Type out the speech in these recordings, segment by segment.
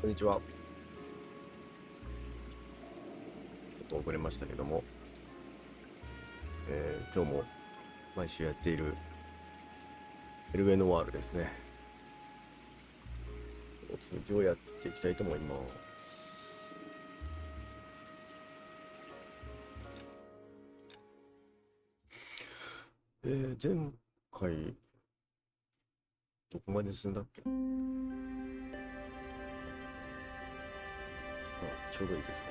こんにちは。ちょっと遅れましたけども、今日も毎週やっているエルウェノワールですね。続きをやっていきたいと思います。前回どこまで進んだっけ？ちょうどいいですね。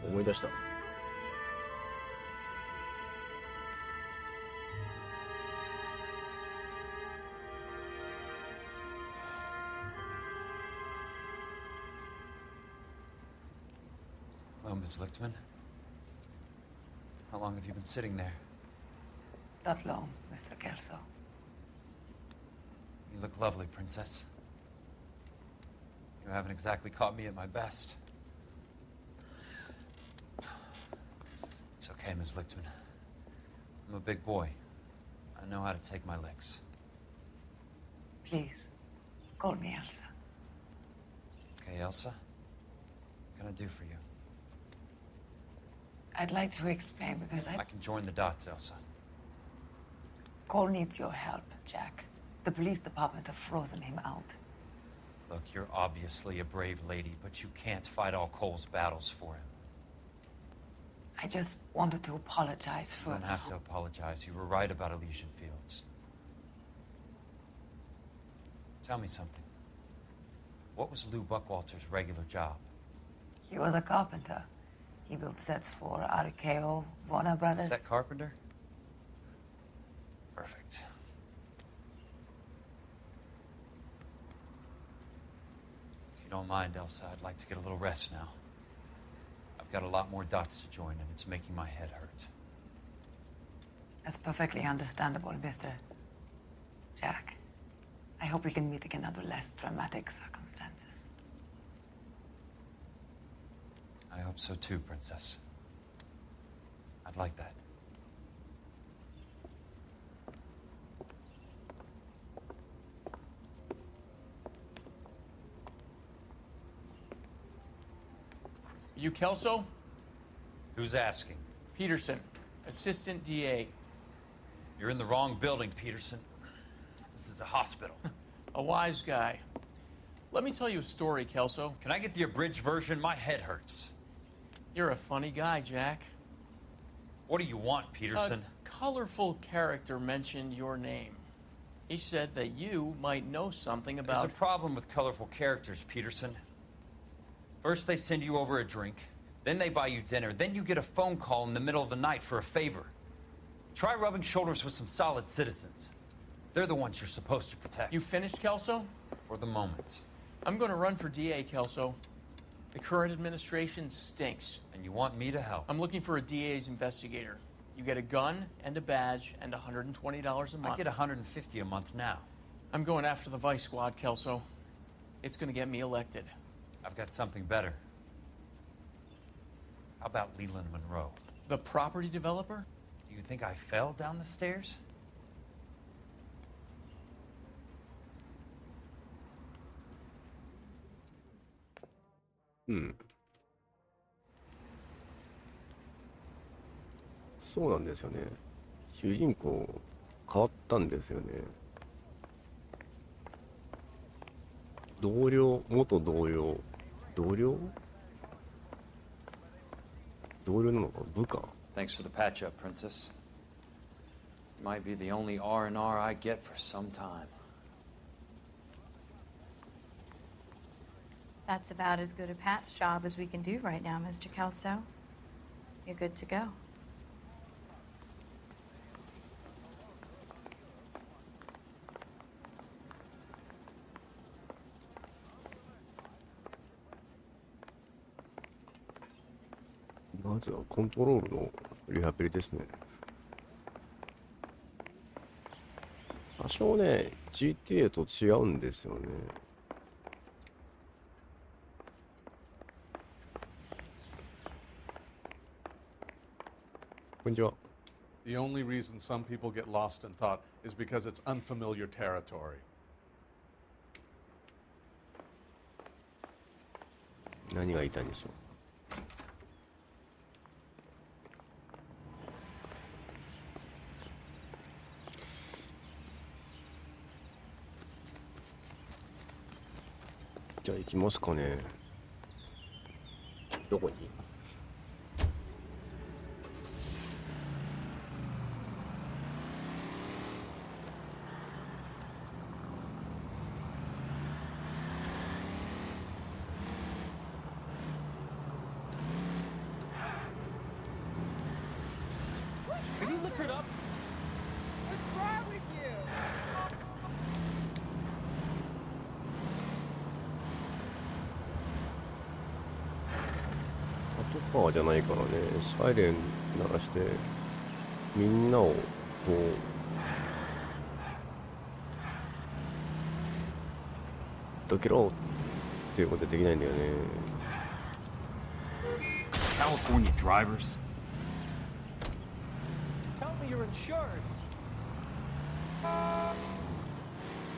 思い出した。Hello, Miss Lichtman. How long have you been sitting there? Not long, Mr. Kelso. You look lovely, Princess. You haven't exactly caught me at my best. It's okay, Miss Lichtman. I'm a big boy. I know how to take my licks. Please, call me Elsa. Okay, Elsa? What can I do for you? I'd like to explain because I can join the dots, Elsa. Cole needs your help, Jack. The police department have frozen him out. Look, you're obviously a brave lady, but you can't fight all Cole's battles for him. I just wanted to apologize for... You don't have to apologize. You were right about Elysian Fields. Tell me something. What was Lou Buckwalter's regular job? He was a carpenter. He built sets for RKO, Warner Brothers. Set carpenter? Perfect. If you don't mind, Elsa, I'd like to get a little rest now. I've got a lot more dots to join, and it's making my head hurt. That's perfectly understandable, Mr. Jack. I hope we can meet again under less dramatic circumstances. I hope so too, Princess. I'd like that. You Kelso? Who's asking? Peterson, Assistant DA. You're in the wrong building, Peterson. This is a hospital. A wise guy. Let me tell you a story, Kelso. Can I get the abridged version? My head hurts. You're a funny guy, Jack. What do you want, Peterson? A colorful character mentioned your name. He said that you might know something about... There's a problem with colorful characters, Peterson. First they send you over a drink, then they buy you dinner, then you get a phone call in the middle of the night for a favor. Try rubbing shoulders with some solid citizens. They're the ones you're supposed to protect. You finished, Kelso? For the moment. I'm going to run for DA, Kelso. The current administration stinks. And you want me to help? I'm looking for a DA's investigator. You get a gun and a badge and $120 a month. I get $150 a month now. I'm going after the Vice Squad, Kelso. It's going to get me elected. I've got something better. How about Leland Monroe? The property developer? Do you think I fell down the stairs?そうなんですよね。主人公変わったんですよね。同僚、元同僚、同僚なのか部下。 Thanks for the patch-up, Princess. Might be the only R&R I get for some time. That's about as good a patch job as we can do right now, Mr. Kelso. You're good to go. まずはコントロールのリハビリですね。多少ね、GTA と違うんですよね。こんにちは。The only reason some people get lost in thought is because it's unfamiliar territory. 何が言いたいんでしょう。じゃあ行きますかね。どこに？パトカーじゃないからね、サイレン鳴らしてみんなをこうどけろっていうことできないんだよね。California drivers. Tell me you're insured.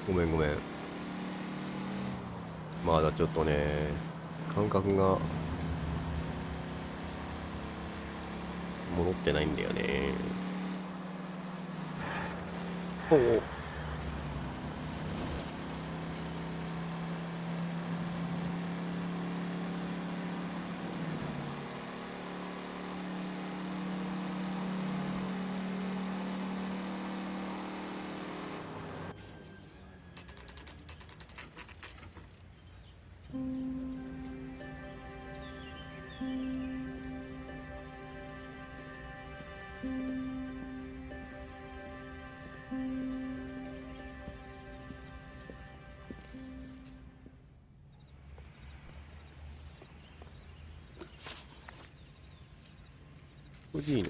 ごめんごめん。まだちょっとね、感覚が戻ってないんだよね。おお。これでいいの？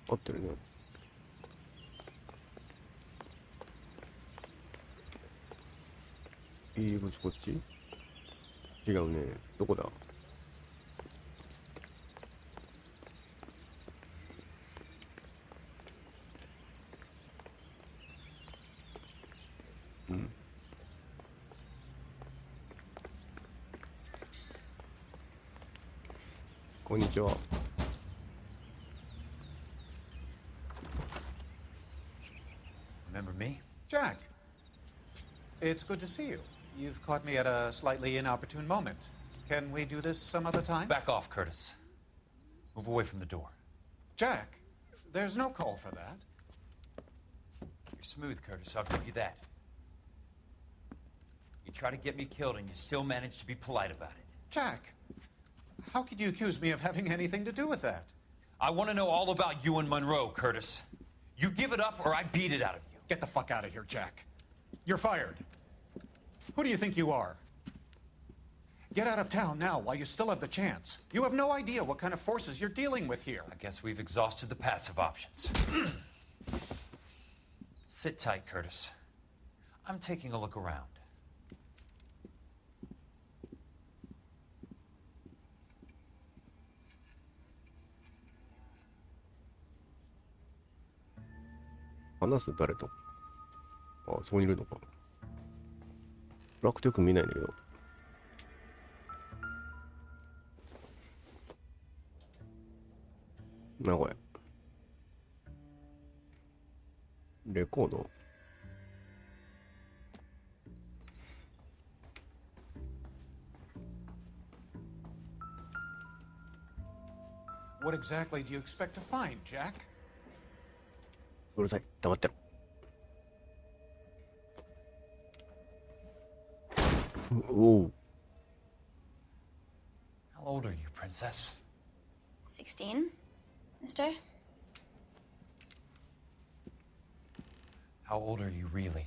合ってるね。入り口こっち？違うね。どこだ？うん。こんにちは。Remember me? Jack, it's good to see you. You've caught me at a slightly inopportune moment. Can we do this some other time? Back off, Curtis. Move away from the door. Jack, there's no call for that. You're smooth, Curtis, I'll give you that. You try to get me killed and you still manage to be polite about it. Jack, how could you accuse me of having anything to do with that? I want to know all about you and Monroe, Curtis. You give it up or I beat it out of you. Get the fuck out of here, Jack. You're fired. Who do you think you are? Get out of town now while you still have the chance. You have no idea what kind of forces you're dealing with here. I guess we've exhausted the passive options. Sit tight, Curtis. I'm taking a look around.話す誰と？あ、そこにいるのか。楽とよく見ないんだけど。な、これ。レコード。What exactly do you expect to find, Jack? うるさい。黙ってろ。おう。How old are you, Princess? 16, mister? How old are you really?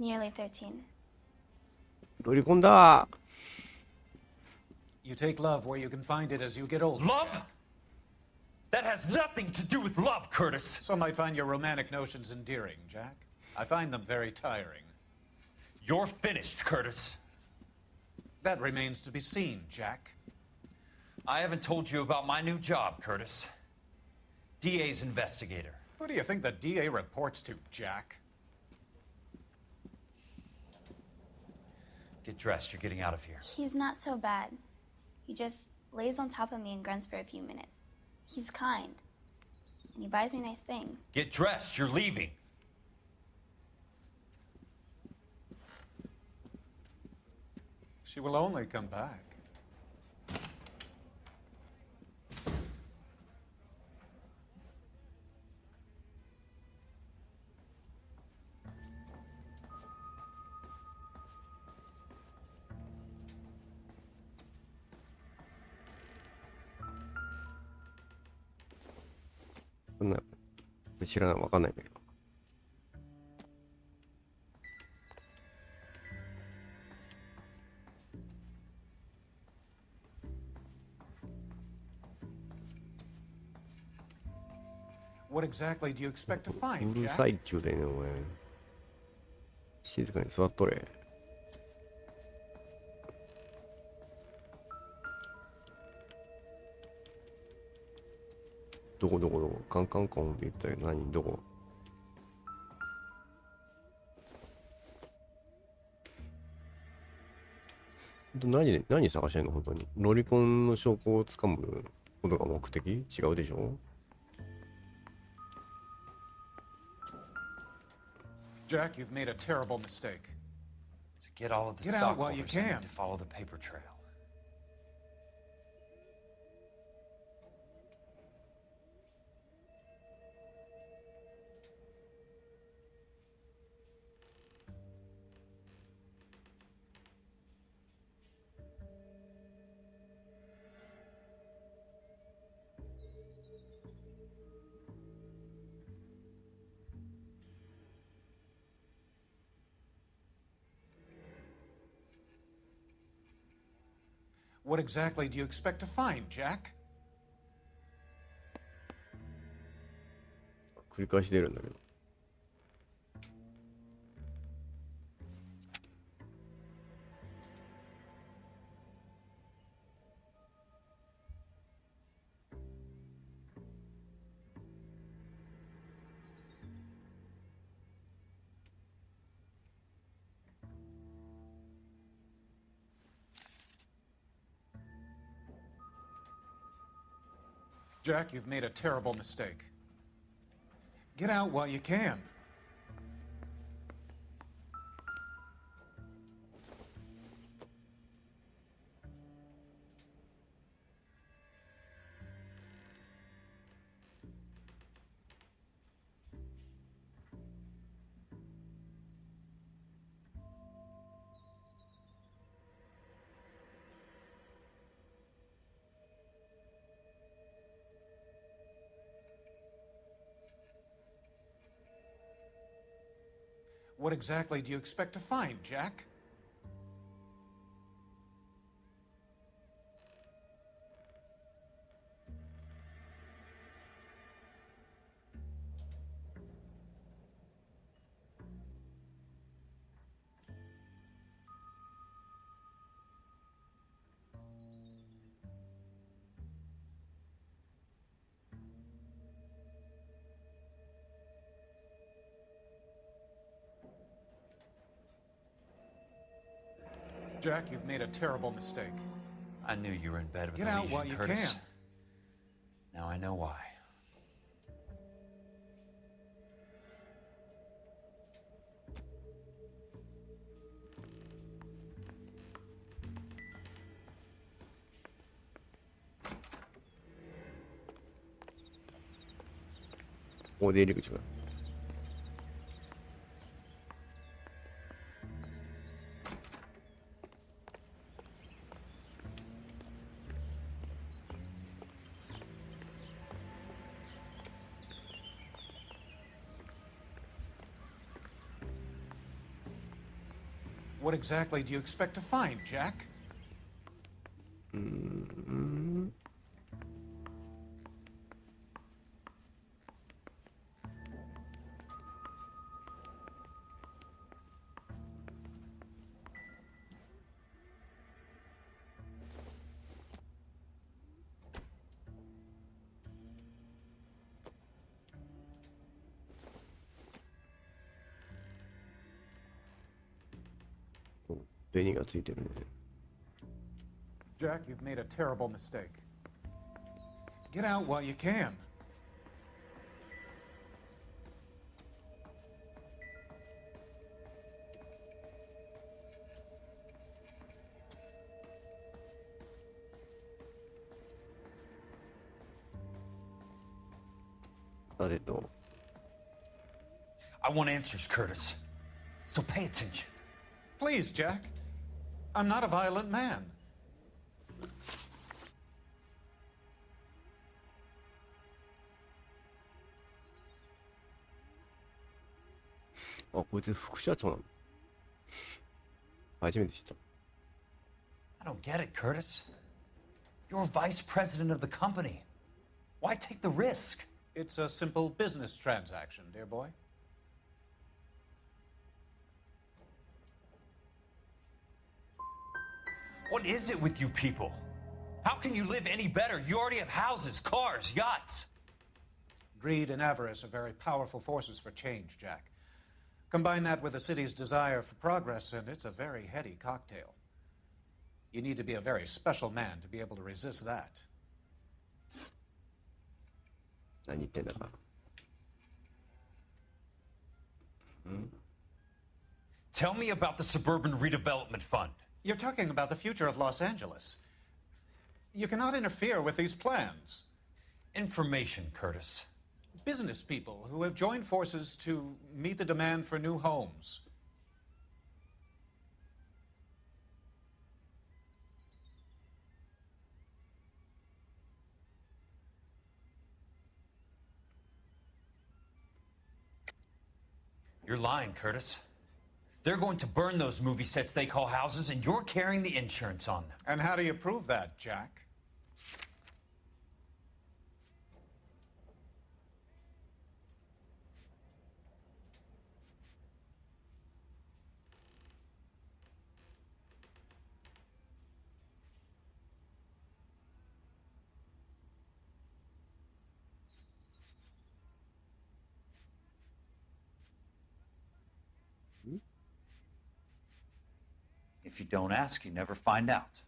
Nearly 13. 取り込んだ。You take love where you can find it as you get older. Love? That has nothing to do with love, Curtis. Some might find your romantic notions endearing, Jack. I find them very tiring. You're finished, Curtis. That remains to be seen, Jack. I haven't told you about my new job, Curtis. DA's investigator. Who do you think the DA reports to, Jack? Get dressed, you're getting out of here. He's not so bad. He just lays on top of me and grunts for a few minutes. He's kind. And he buys me nice things. Get dressed, you're leaving. She will only come back.そんな、知らない、わかんないんだけど。What exactly do you expect to う find, る Jack? さいっちゅうでね、お前。静かに座っとれ。どこカンカンコンって言ったよ。何どこ何探してんの本当に。ロリコンの証拠をつかむことが目的？違うでしょ？ Jack, you've made a terrible mistake. To get all of the Get out while stockholders, you I can. need to follow the paper trail. What exactly do you expect to find, Jack? 繰り返し出るんだけど。Jack, you've made a terrible mistake. Get out while you can. What exactly do you expect to find, Jack? Jack, you've made a terrible mistake. I knew you were in bed with Get a out lesion, while you Curtis. can. Now I know why. Oh, 出入り口が。What exactly do you expect to find, Jack? 紅がついてるね。 Jack, you've made a terrible mistake. Get out while you can. 誰と I want answers, Curtis. So pay attention. Please, Jack. I'm not a violent man. あ、こいつ副社長なの。初めて知った。 I don't get it, Curtis. You're vice president of the company. Why take the risk? It's a simple business transaction, dear boy. What is it with you people? How can you live any better? You already have houses, cars, yachts. Greed and avarice are very powerful forces for change, Jack. Combine that with the city's desire for progress, and it's a very heady cocktail. You need to be a very special man to be able to resist that. 何言ってんだか。Tell me about the Suburban Redevelopment Fund. You're talking about the future of Los Angeles. You cannot interfere with these plans. Information, Curtis. Business people who have joined forces to meet the demand for new homes. You're lying, Curtis. They're going to burn those movie sets they call houses, and you're carrying the insurance on them. And how do you prove that, Jack? If you don't ask, you never find out.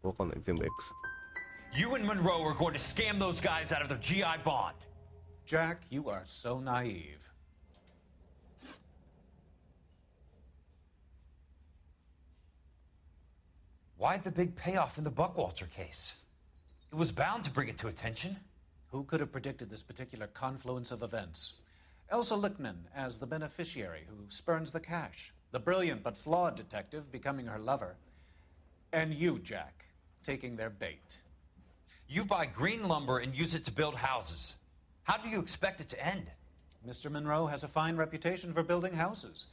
わかんない。全部 X。 You and Monroe are going to scam those guys out of their GI bond. Jack, you are so naive. Why the big payoff in the Buckwalter case? It was bound to bring it to attention. Who could have predicted this particular confluence of events? Elsa Lichtman as the beneficiary who spurns the cash, the brilliant but flawed detective becoming her lover, and you, Jack, taking their bait. You buy green lumber and use it to build houses. How do you expect it to end? Mr. Monroe has a fine reputation for building houses.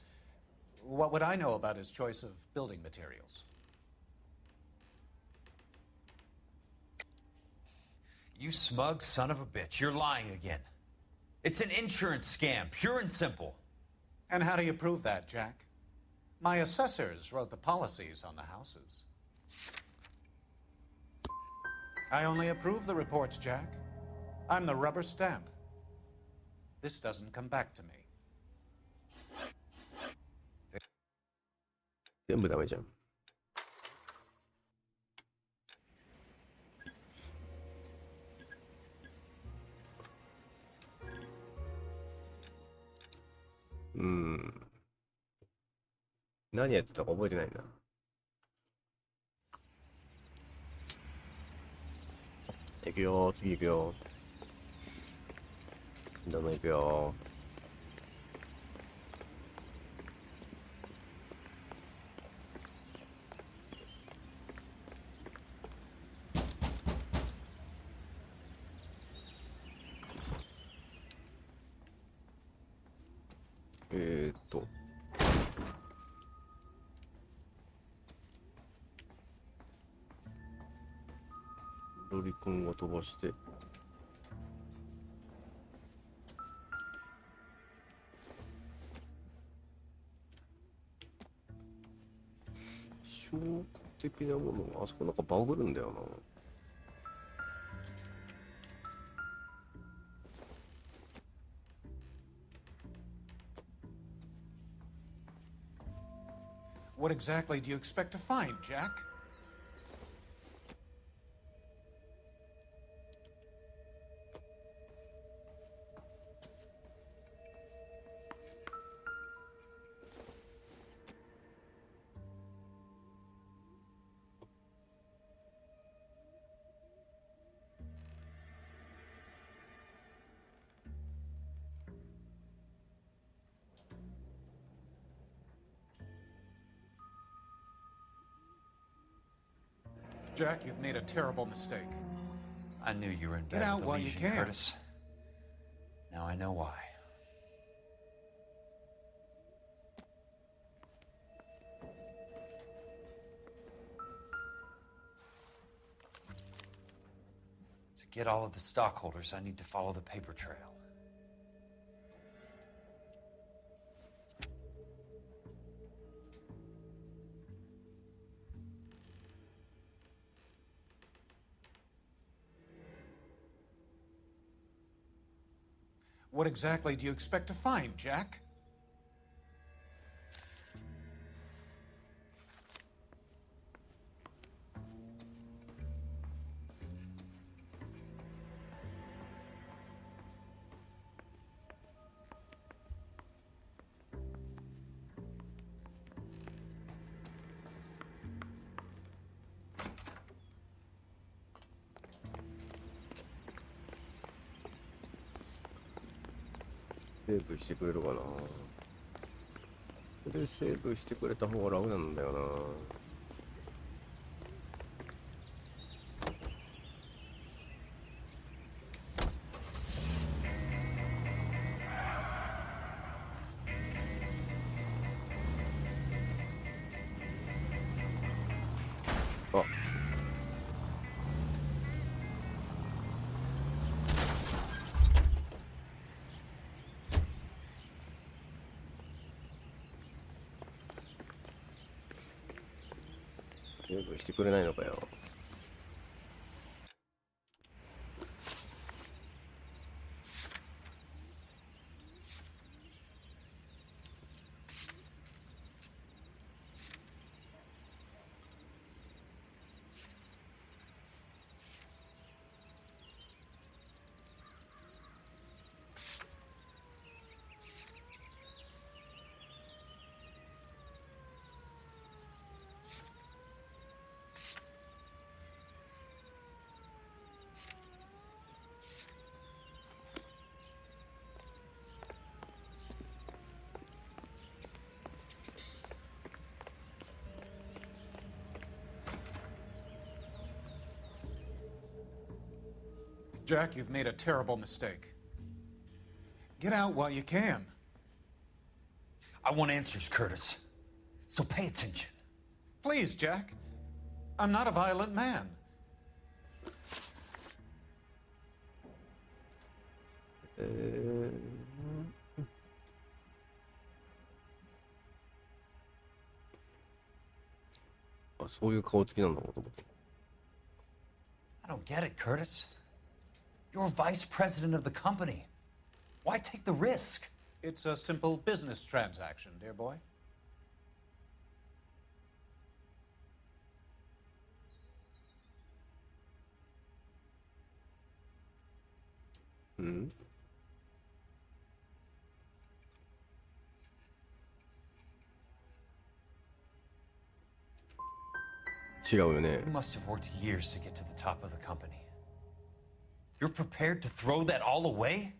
What would I know about his choice of building materials? You smug son of a bitch, you're lying again. It's an insurance scam, pure and simple. And how do you prove that, Jack? My assessors wrote the policies on the houses. I only approve the reports, Jack. I'm the rubber stamp. This doesn't come back to me. 全部ダメじゃん。何やってたか覚えてないな。行くよ、次行くよ。どんどん行くよ。ロリコンを飛ばして。証拠的なものがあそこなんかバグるんだよな。What exactly do you expect to find, Jack? Jack, you've made a terrible mistake. I knew you were in Get bed out with a while you lesion, can. Curtis. Now I know why. To get all of the stockholders, I need to follow the paper trail. What exactly do you expect to find, Jack?セーブしてくれるかな。これでセーブしてくれた方が楽なんだよな。あ、セーブしてくれないのかよ。Jack, you've made a terrible mistake. Get out while you can. I want answers, Curtis. So pay attention. Please, Jack. I'm not a violent man. あ、そういう顔つきなんだ、もともと。I don't get it, Curtis. You're vice president of the company. Why take the risk? It's a simple business transaction, dear boy. うん。違うよね。 You must have worked years to get to the top of the company. You're prepared to throw that all away?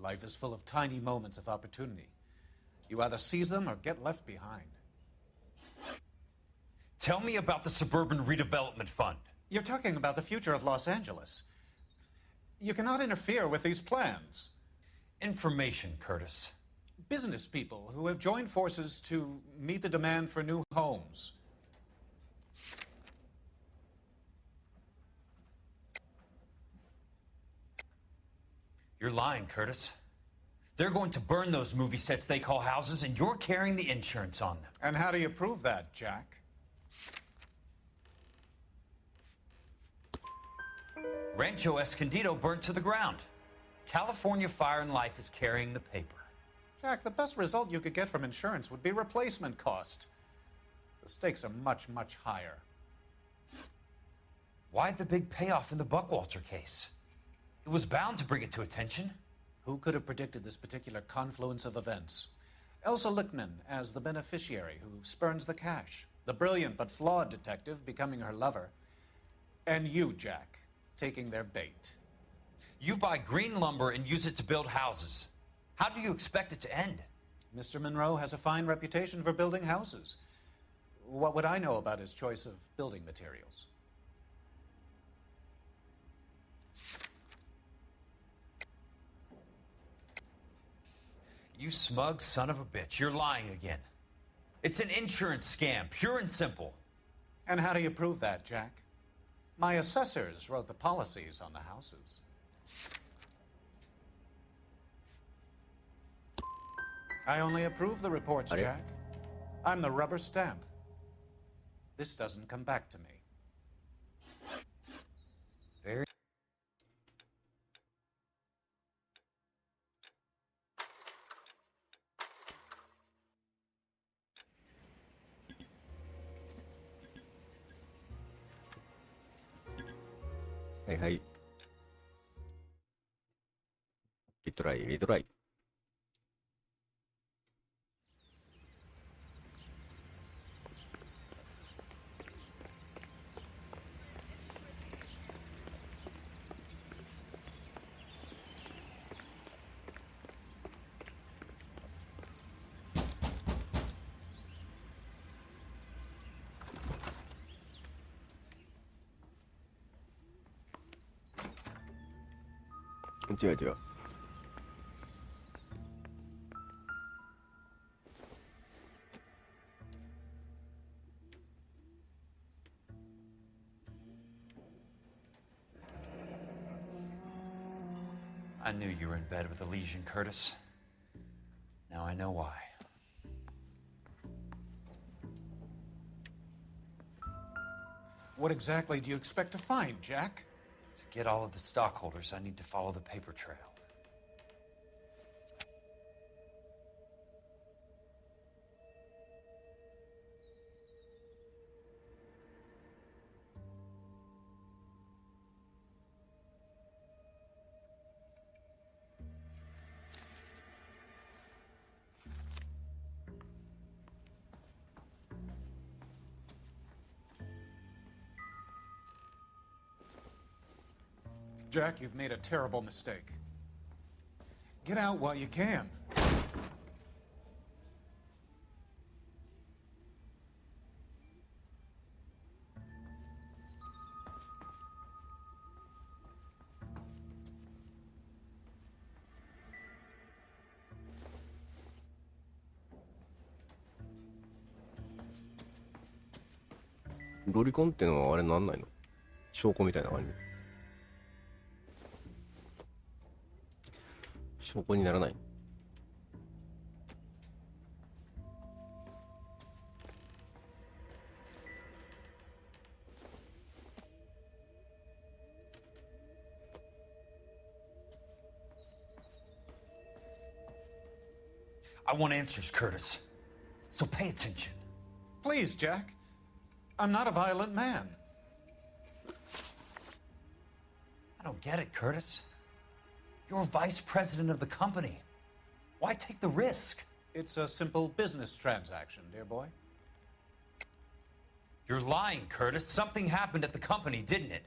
Life is full of tiny moments of opportunity. You either seize them or get left behind. Tell me about the Suburban Redevelopment Fund. You're talking about the future of Los Angeles. You cannot interfere with these plans. Information, Curtis. Business people who have joined forces to meet the demand for new homes. You're lying, Curtis. They're going to burn those movie sets they call houses, and you're carrying the insurance on them. And how do you prove that, Jack? Rancho Escondido burnt to the ground. California Fire and Life is carrying the paper. Jack, the best result you could get from insurance would be replacement cost. The stakes are much, much higher. Why the big payoff in the Buckwalter case? It was bound to bring it to attention. Who could have predicted this particular confluence of events? Elsa Lichtman as the beneficiary who spurns the cash, the brilliant but flawed detective becoming her lover, and you, Jack, taking their bait. You buy green lumber and use it to build houses. How do you expect it to end? Mr. Monroe has a fine reputation for building houses. What would I know about his choice of building materials? You smug son of a bitch, you're lying again. It's an insurance scam, pure and simple. And how do you prove that, Jack? My assessors wrote the policies on the houses. I only approve the reports, Are you- Jack. I'm the rubber stamp. This doesn't come back to me. Very.はいはい。リトライ、リトライ。違う違う。I knew you were in bed with a lesion, Curtis. Now I know why. What exactly do you expect to find, Jack? To get all of the stockholders, I need to follow the paper trail. Jack, you've made a terrible mistake. Get out while you can.ロリコンっていうのはあれなんないの？証拠みたいな感じ。証拠にならない。I want answers, Curtis. So pay attention. Please, Jack. I'm not a violent man. I don't get it, Curtis. You're vice president of the company. Why take the risk? It's a simple business transaction, dear boy. You're lying, Curtis. Something happened at the company, didn't it?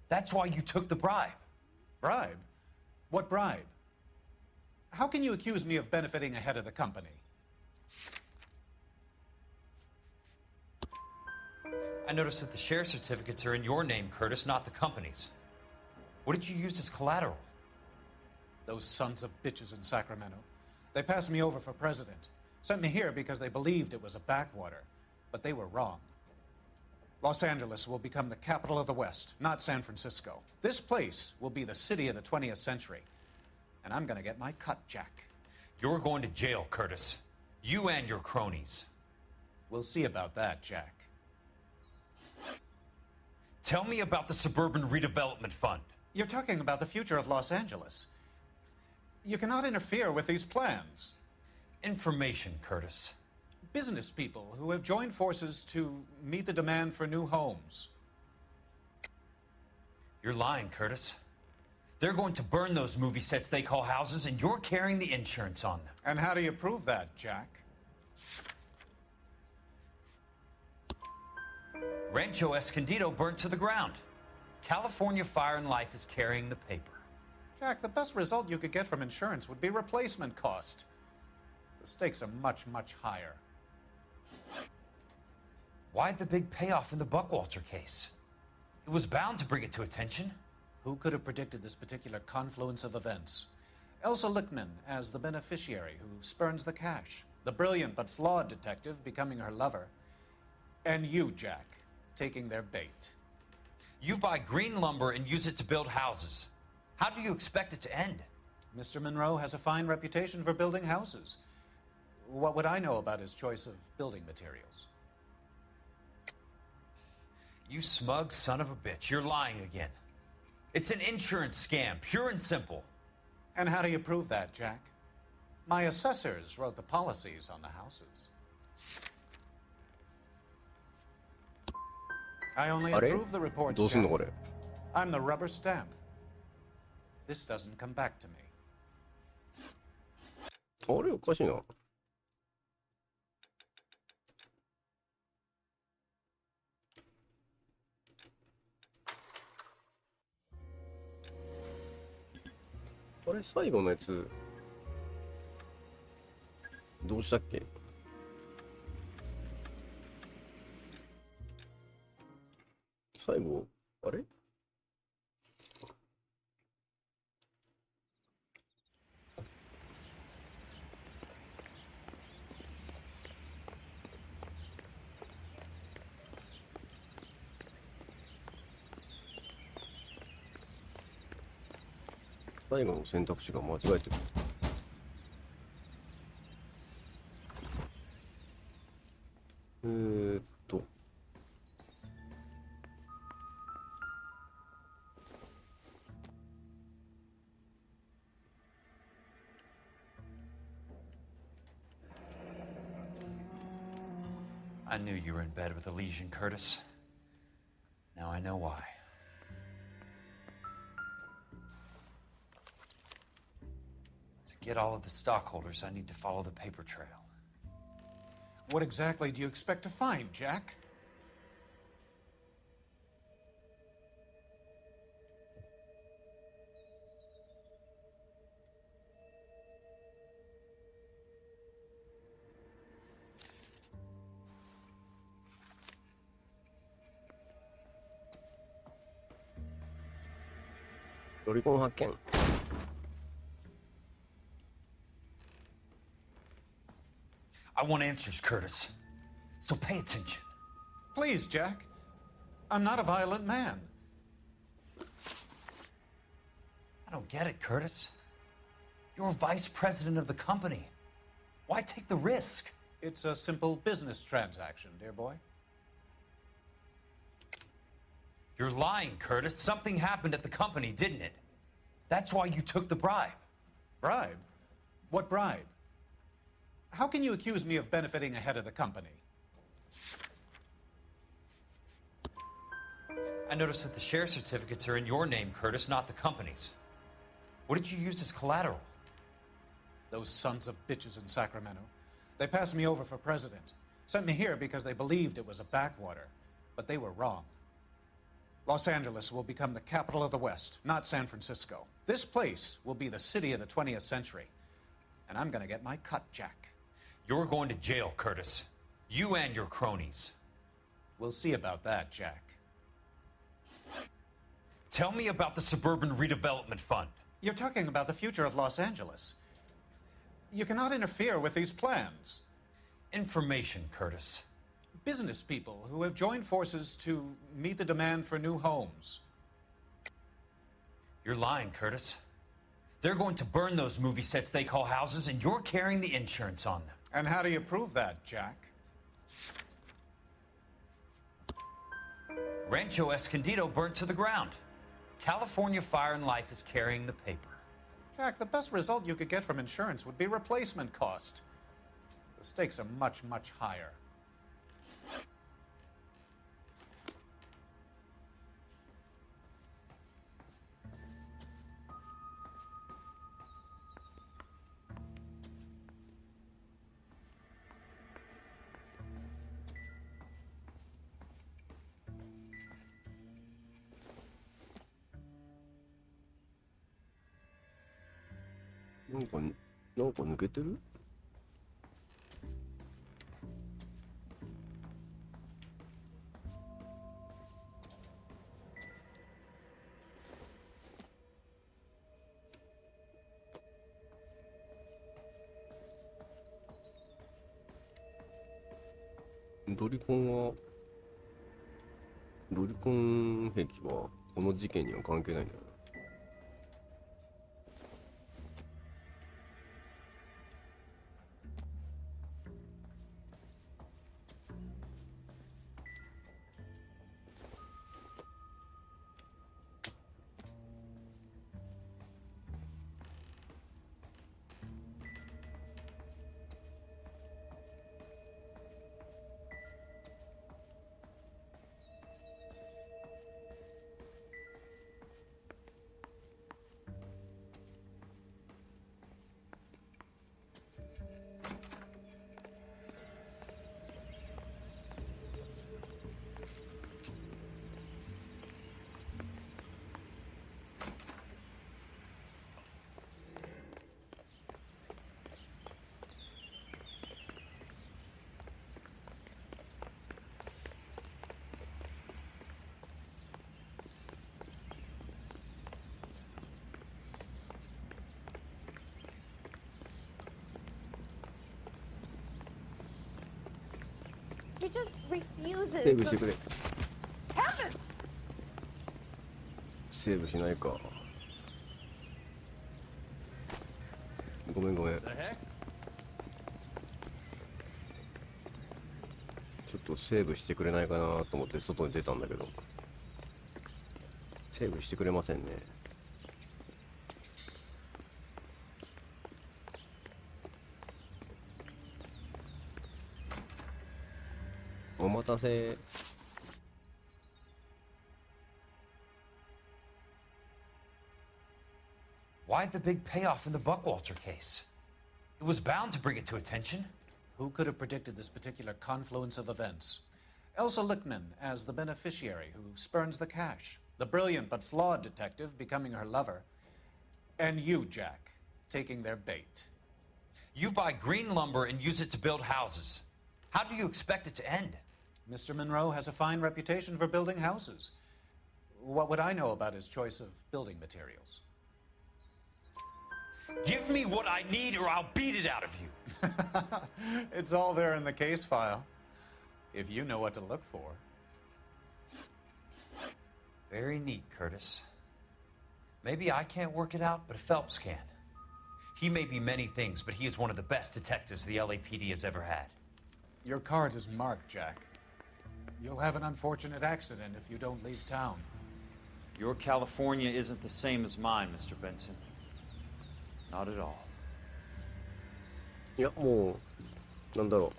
That's why you took the bribe. Bribe? What bribe? How can you accuse me of benefiting ahead of the company? I noticed that the share certificates are in your name, Curtis, not the company's. What did you use as collateral? Those sons of bitches in Sacramento. They passed me over for president. Sent me here because they believed it was a backwater. But they were wrong. Los Angeles will become the capital of the West, not San Francisco. This place will be the city of the 20th century. And I'm gonna get my cut, Jack. You're going to jail, Curtis. You and your cronies. We'll see about that, Jack. Tell me about the Suburban Redevelopment Fund. You're talking about the future of Los Angeles. You cannot interfere with these plans. Information, Curtis. business people who have joined forces to meet the demand for new homes. You're lying, Curtis. They're going to burn those movie sets they call houses, and you're carrying the insurance on them. And how do you prove that, Jack? Rancho Escondido burnt to the ground. California Fire and Life is carrying the paper. Jack, the best result you could get from insurance would be replacement cost. The stakes are much, much higher. Why the big payoff in the Buckwalter case? It was bound to bring it to attention. Who could have predicted this particular confluence of events? Elsa Lichtman as the beneficiary who spurns the cash, the brilliant but flawed detective becoming her lover, and you, Jack, taking their bait. You buy green lumber and use it to build houses. How do you expect it to end? Mr. Monroe has a fine reputation for building houses. What would I know about his choice of building materials? You smug son of a bitch, you're lying again. It's an insurance scam, pure and simple. And how do you prove that, Jack? My assessors wrote the policies on the houses. I only あれ approve the reports, どうすんの Jack. これ I'm the rubber stamp. This doesn't come back to me. あれおかしいな。あれ最後のやつどうしたっけ？最後あれ？最後の選択肢が間違えてる。ーっと。I knew you were in bed with a lesion, Curtis. Now I know why. To get all of the stockholders, I need to follow the paper trail. What exactly do you expect to find, Jack?ロリコン発見。I want answers, Curtis. So pay attention. Please, Jack. I'm not a violent man. I don't get it, Curtis. You're vice president of the company. Why take the risk? It's a simple business transaction, dear boy. You're lying, Curtis. Something happened at the company, didn't it? That's why you took the bribe. Bribe? What bribe? How can you accuse me of benefiting ahead of the company? I noticed that the share certificates are in your name, Curtis, not the company's. What did you use as collateral? Those sons of bitches in Sacramento. They passed me over for president. Sent me here because they believed it was a backwater. But they were wrong. Los Angeles will become the capital of the West, not San Francisco. This place will be the city of the 20th century. And I'm gonna get my cut, Jack. You're going to jail, Curtis. You and your cronies. We'll see about that, Jack. Tell me about the Suburban Redevelopment Fund. You're talking about the future of Los Angeles. You cannot interfere with these plans. Information, Curtis. Business people who have joined forces to meet the demand for new homes. You're lying, Curtis. They're going to burn those movie sets they call houses, and you're carrying the insurance on them. And how do you prove that, Jack? Rancho Escondido burnt to the ground. California Fire and Life is carrying the paper. Jack, the best result you could get from insurance would be replacement cost. The stakes are much, much higher.なんか抜けてる？ドリコン兵器はこの事件には関係ないんだよ。He just refuses セーブしてくれ。 Heavens! セーブしないか。ごめん。ちょ The heck? っとセーブしてくれないかなと思って外に出たんだけど、セーブしてくれませんね。お待たせ。 Why the big payoff in the Buckwalter case? It was bound to bring it to attention. Who could have predicted this particular confluence of events? Elsa Lichtman as the beneficiary who spurns the cash, the brilliant but flawed detective becoming her lover, and you, Jack, taking their bait. You buy green lumber and use it to build houses. How do you expect it to end? Mr. Monroe has a fine reputation for building houses. What would I know about his choice of building materials? Give me what I need or I'll beat it out of you. It's all there in the case file, if you know what to look for. Very neat, Curtis. Maybe I can't work it out, but Phelps can. He may be many things, but he is one of the best detectives the LAPD has ever had. Your card is marked, Jack. You'll have an unfortunate accident if you don't leave town. Your California isn't the same as mine, Mr. Benson. Not at all. いや、もうなんだろ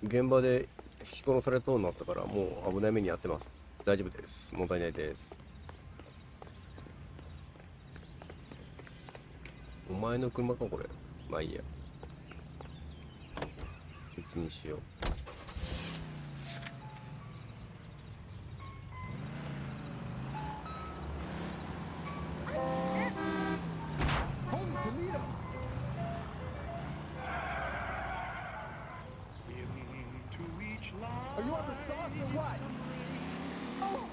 う、現場で引き殺されそうになったからもう危ない目に遭ってます。大丈夫です。問題ないです。お前の車かこれ。まあいいや。うちにしよう。Are you on the sauce or what? Oh!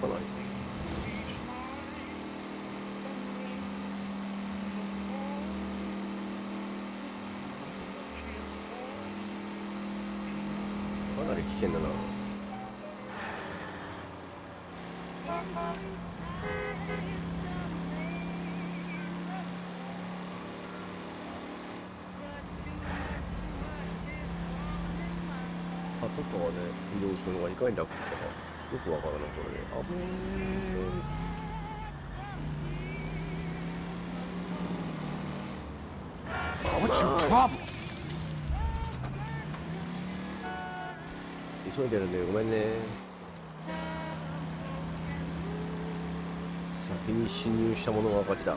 かなり。かなり危険だな。パトカーで移動するのがいかに楽かよくわからないこれで。あぶねー。 What's your problem? 急いでるんでごめんね。先に侵入した者が勝ちだ。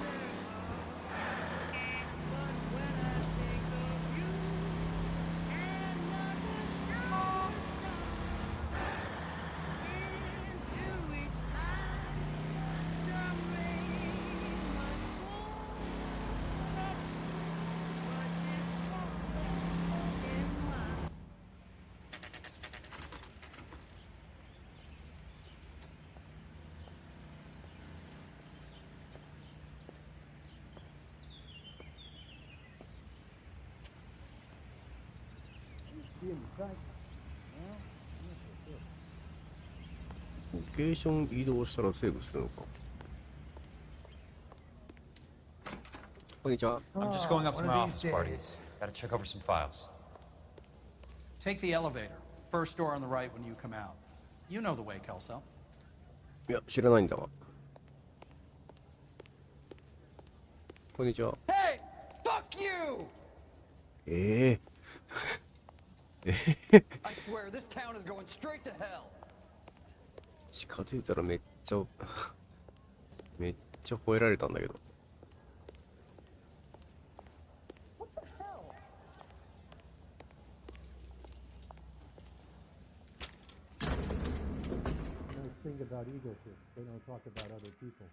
ロケーション移動したらセーブするのか。こんにちは。 I'm just going up to my office parties. Gotta check over some files. Take the elevator. First door on the right when you come out. You know the way, Kelso. いや、知らないんだわ。こんにちは。Hey! Fuck you! え I swear, this town is going straight to hell. 近づいたらめっちゃめっちゃ吠えられたんだけど。Thing about egotists, they don't talk about other people.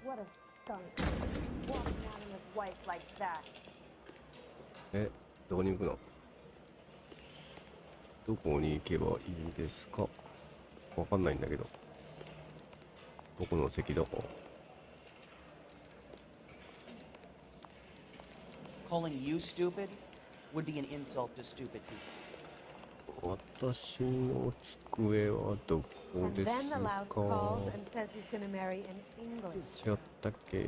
What a skunk. Walking out on his wife like that. え、どこに行くの？どこに行けばいいんですか？わかんないんだけど。どこの席だか。Calling you stupid would be an insult to stupid people. 私の机はどこ And です then the louse か？ calls and says he's gonna marry an English. 違ったっけ？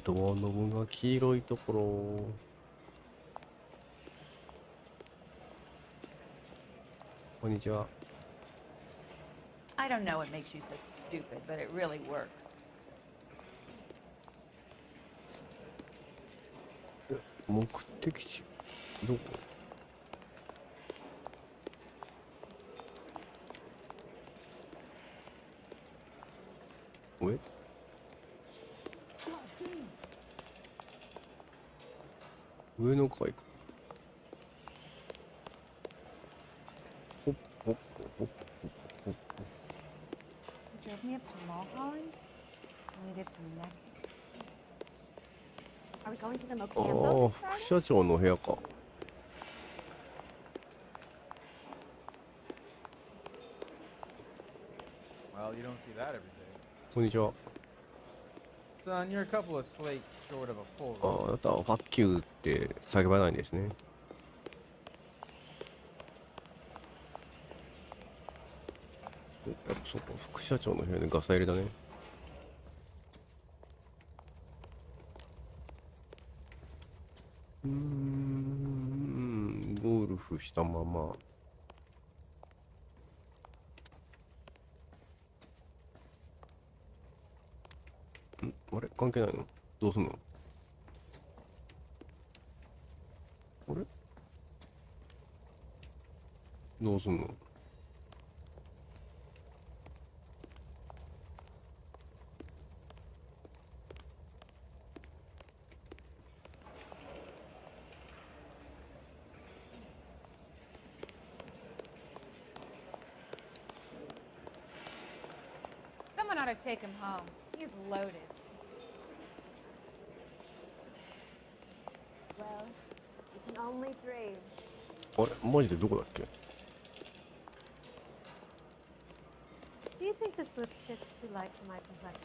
ドアノブが黄色いところ。こんにちは。I don't know what makes you so stupid, but it really works. 目的地どこ？え？上の階か。ほっほっほっほっほっ。 You drove me up to Mulholland, and we did some necking. Are we going to the あ Mocambo あ、 this 副 Friday? 社長の部屋か。Well, you don't see that every day. こんにちは。 Son, you're a couple of slates short of a full あ roll. あ、あなたはファッキューって叫ばないんですね。やっぱそうか、副社長の部屋でガサ入れだね。ゴルフしたまま。あれ関係ないの？どうすんの？あれどうすんの？Someone ought to take him home. thing is loaded. Well, you can only dream. あれマジでどこだっけ？ Do you think this lipstick's too light for my complexion?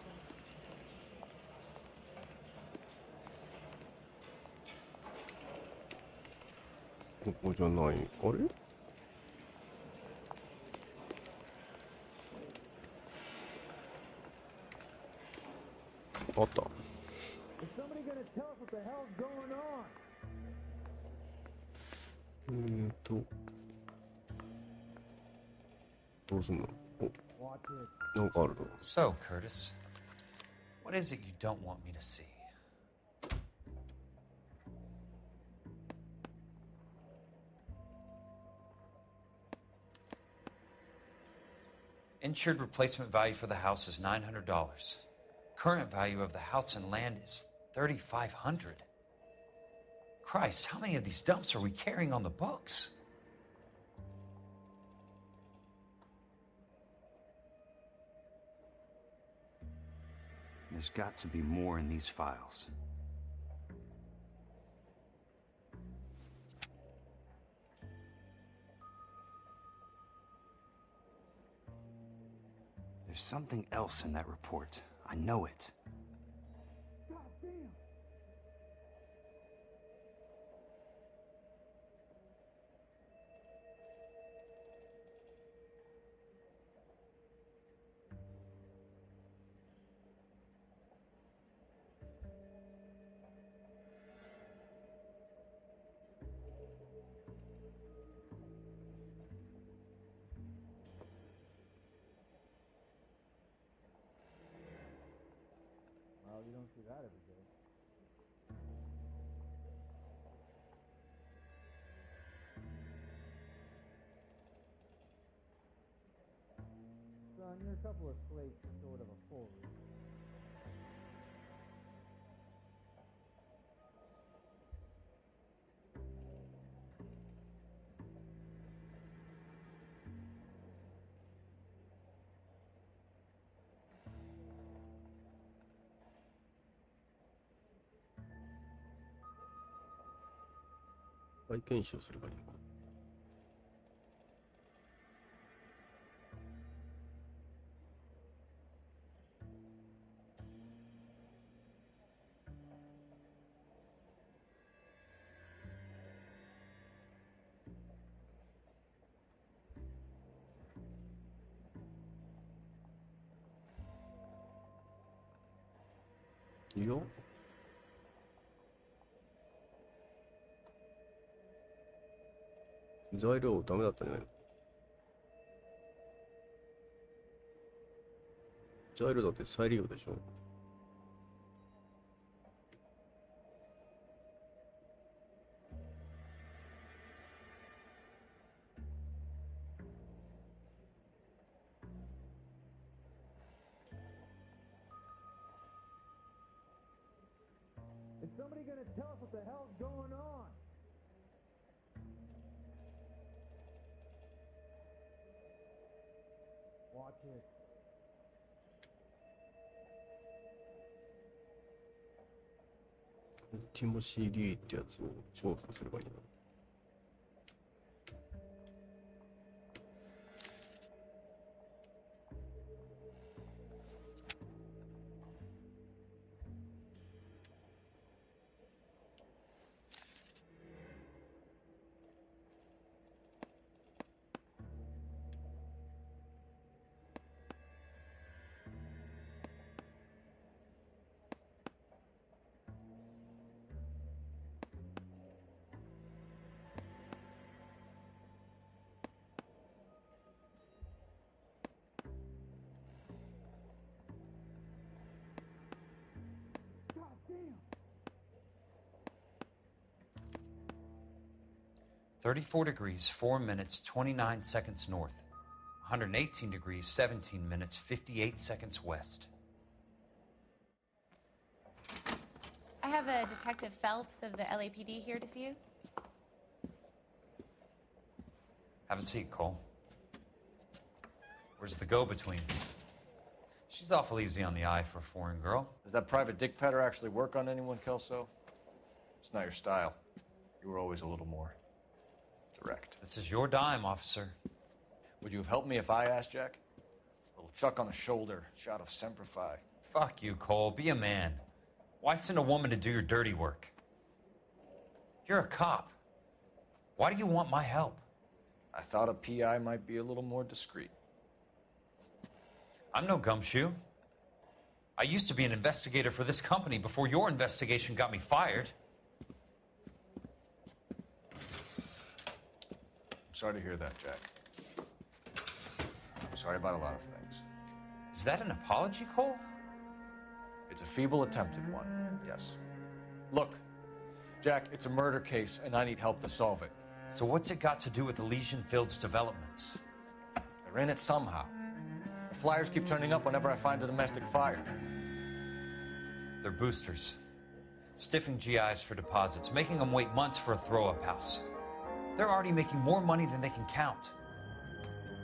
ここじゃない。あれ？あった。Is somebody gonna tell us what the hell's going on? どうすんの？お、なんかあるの。 So, Curtis, what is it you don't want me to see? Insured replacement value for the house is $900. Current value of the house and land is $3,500. Christ, how many of these dumps are we carrying on the books? There's got to be more in these files. There's something else in that report. I know it. God damn. Well, you don't see that every day. Son, you're a couple of slates short of a full read.再検証すればいいのか。いいよ。材料ダメだったんじゃないの？材料だって再利用でしょ？Is somebody gonna tell us what the hell's going on? Watch it. Ultimo CD ってやつを調査すればいいな。God damn. 34 degrees, 4 minutes, 29 seconds north. 118 degrees, 17 minutes, 58 seconds west. I have a Detective Phelps of the LAPD here to see you. Have a seat, Cole. Where's the go-between? She She's awful easy on the eye for a foreign girl. Does that private dick patter actually work on anyone, Kelso? It's not your style. You were always a little more direct. This is your dime, officer. Would you have helped me if I asked, Jack? A little chuck on the shoulder, shot of Semper Fi. Fuck you, Cole. Be a man. Why send a woman to do your dirty work? You're a cop. Why do you want my help? I thought a PI might be a little more discreet. I'm no gumshoe. I used to be an investigator for this company before your investigation got me fired. I'm sorry to hear that, Jack. I'm sorry about a lot of things. Is that an apology, Cole? It's a feeble attempt at one, yes. Look, Jack, it's a murder case, and I need help to solve it. So what's it got to do with Elysian Fields developments? They're in it somehow. The flyers keep turning up whenever I find a domestic fire. They're boosters. Stiffing GIs for deposits, making them wait months for a throw-up house. They're already making more money than they can count.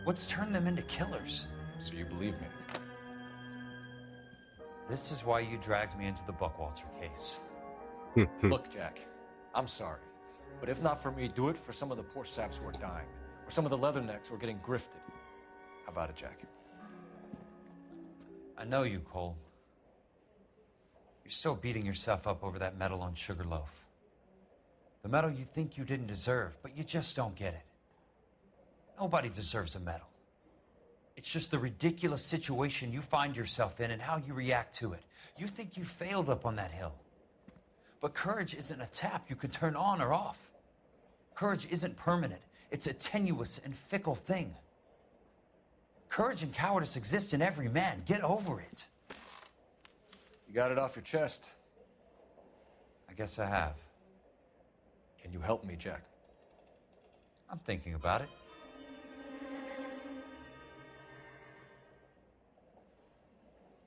What's turned them into killers? So you believe me? This is why you dragged me into the Buckwalter case. Look, Jack, I'm sorry. But if not for me, do it for some of the poor saps who are dying. Or some of the leathernecks who are getting grifted. How about it, Jack? I know you, Cole. You're still beating yourself up over that medal on Sugarloaf. The medal you think you didn't deserve, but you just don't get it. Nobody deserves a medal. It's just the ridiculous situation you find yourself in and how you react to it. You think you failed up on that hill. But courage isn't a tap you can turn on or off. Courage isn't permanent. It's a tenuous and fickle thing. Courage and cowardice exist in every man. Get over it. You got it off your chest. I guess I have. Can you help me, Jack? I'm thinking about it.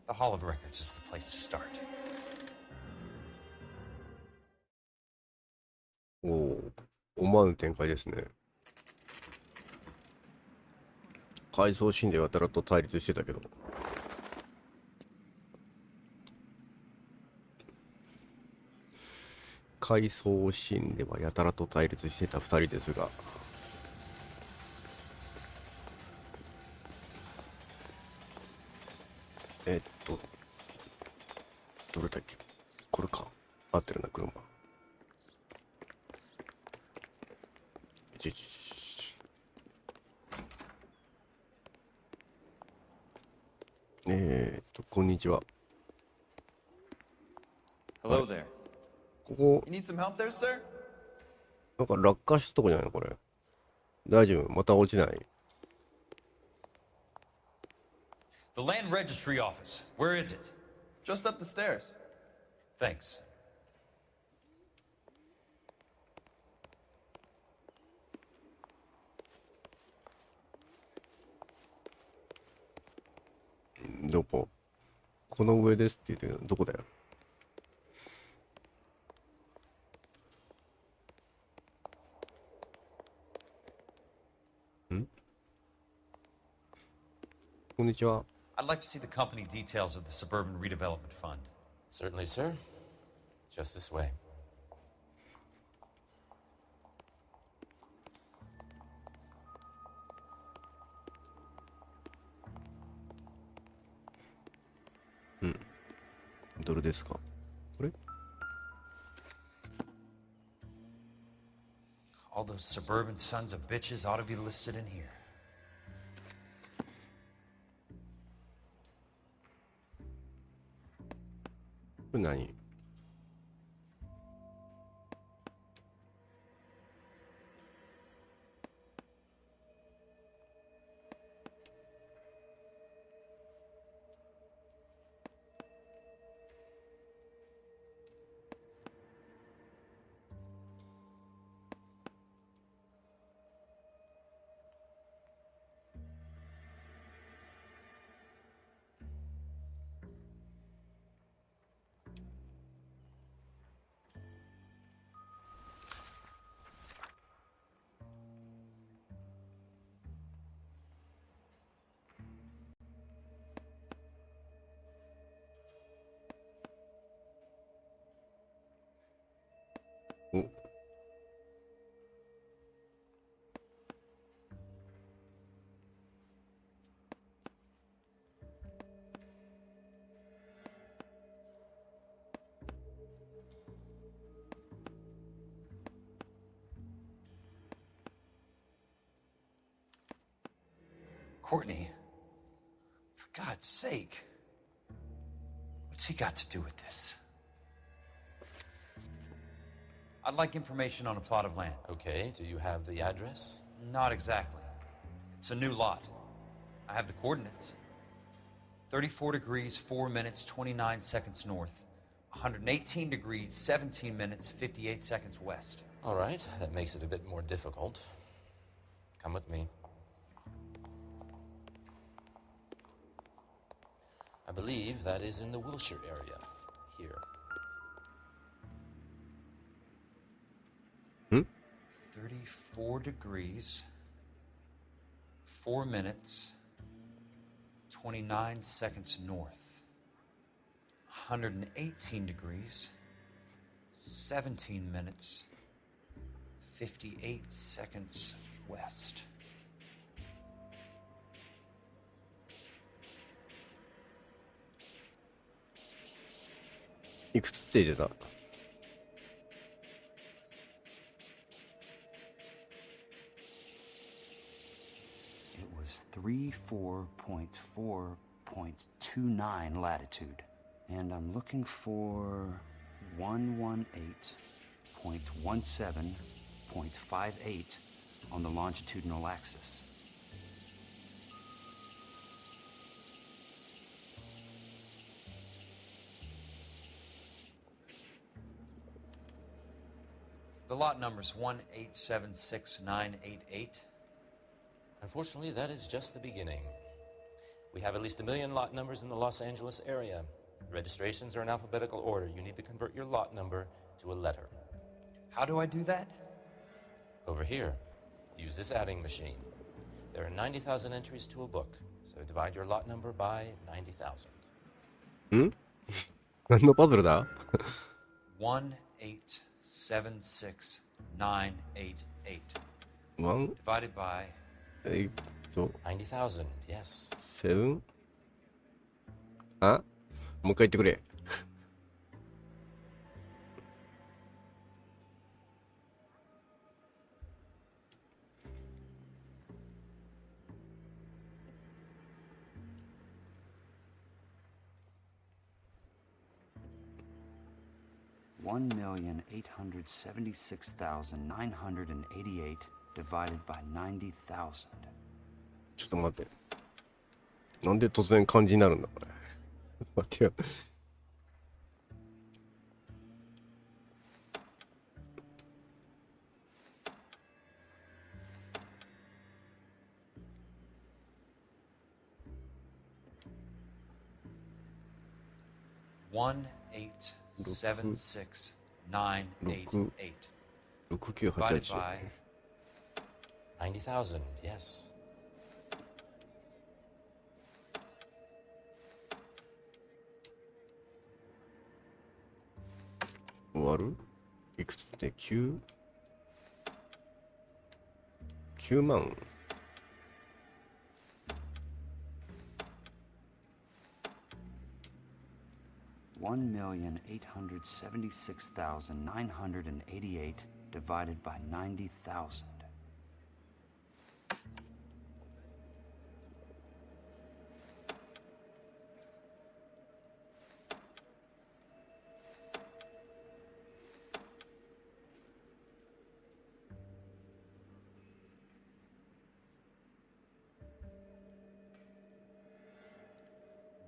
The Hall of Records is the place to start. おお、思わぬ展開ですね。回想シーンでやたらと対立してたけど。回想シーンではやたらと対立してた2人ですが、どれだっけ、これか、合ってるな、車。こんにちは。Hello there. ここ You need some help there, sir? なんか落下したとこじゃないのこれ。大丈夫、また落ちない。The Land Registry Office. Where is it? Just up the stairs. Thanks.どこ？この上ですって言ってるのどこだよ。ん？こんにちは。I'd like to see the company details of the Suburban Redevelopment Fund. Certainly, sir. Just this way. Hmm. どれですか？これ？ All those suburban sons of bitches ought to be listed in here. これ何？お、Courtney, for God's sake, what's he got to do with this? I'd like information on a plot of land. Okay, do you have the address? Not exactly. It's a new lot. I have the coordinates. 34 degrees, 4 minutes, 29 seconds north. 118 degrees, 17 minutes, 58 seconds west. All right, that makes it a bit more difficult. Come with me. I believe that is in the Wilshire area, here. 34 degrees, 4 minutes, 29 seconds north. 118 degrees, 17 minutes, 58 seconds west.いくつって言ってた？ 34.4.29 latitude. And I'm looking for 118.17.58 on the longitudinal axis. The lot number's 1876988. Unfortunately, that is just the beginning. We have at least 1 million lot numbers in the Los Angeles area. Registrations are in alphabetical order. You need to convert your lot number to a letter. How do I do that? Over here, use this adding machine. There are 90,000 entries to a book, so divide your lot number by 90,000. ん？何のパズルだ？ 1876988. One divided by 90,000, yes. 7? あ？もう一回言ってくれ。1,876,988 divided by 90,000. ちょっと待って。なんで突然漢字になるんだこれ。待ってよ。1876988 6988 divided by 90,000, yes.終わる？いくつって9？ 9万？ 1,876,988 divided by 90,000.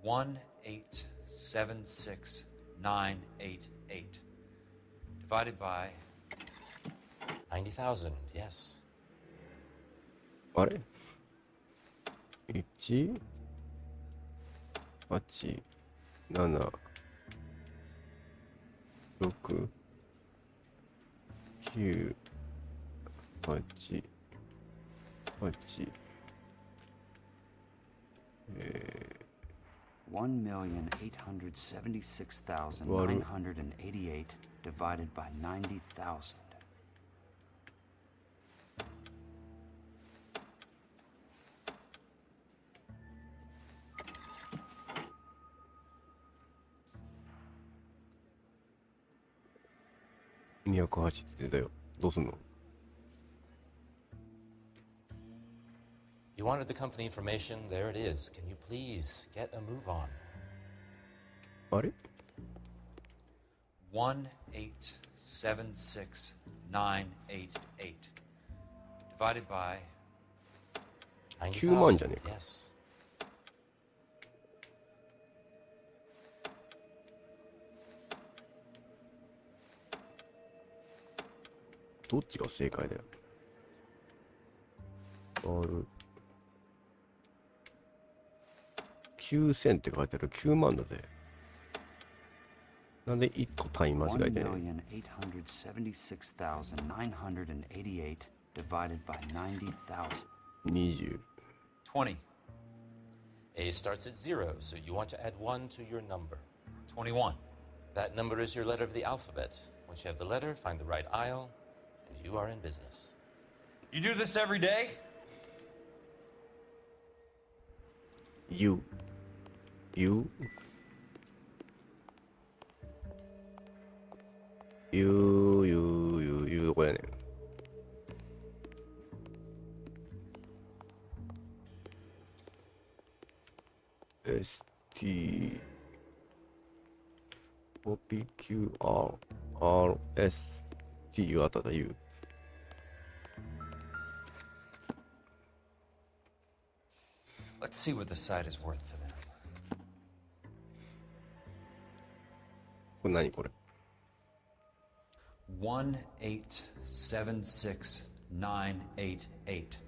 One 1876988 divided by 90,000, yes. あれ ?1、8、7、6、9、8、8、1,876,988 divided by 90,000. $208って言ってたよ。どうすんの？ You wanted the company information, there it is. Can you please get a move on? あれ 1876988 divided by 9万じゃねえか。 Yes. どっちが正解だよ。9000って書いてある。9万だぜ。なんで1個単位間違えてね。1,876,988 divided by 90,000. 20。 20. A starts at 0, so you want to add 1 to your number. 21. That number is your letter of the alphabet. Once you have the letter, find the right aisle, and you are in business. You do this every day? You どこやねん。ST OPQRST あっただ U。 Let's see what the site is worth to them. これ何これ？ 1876988.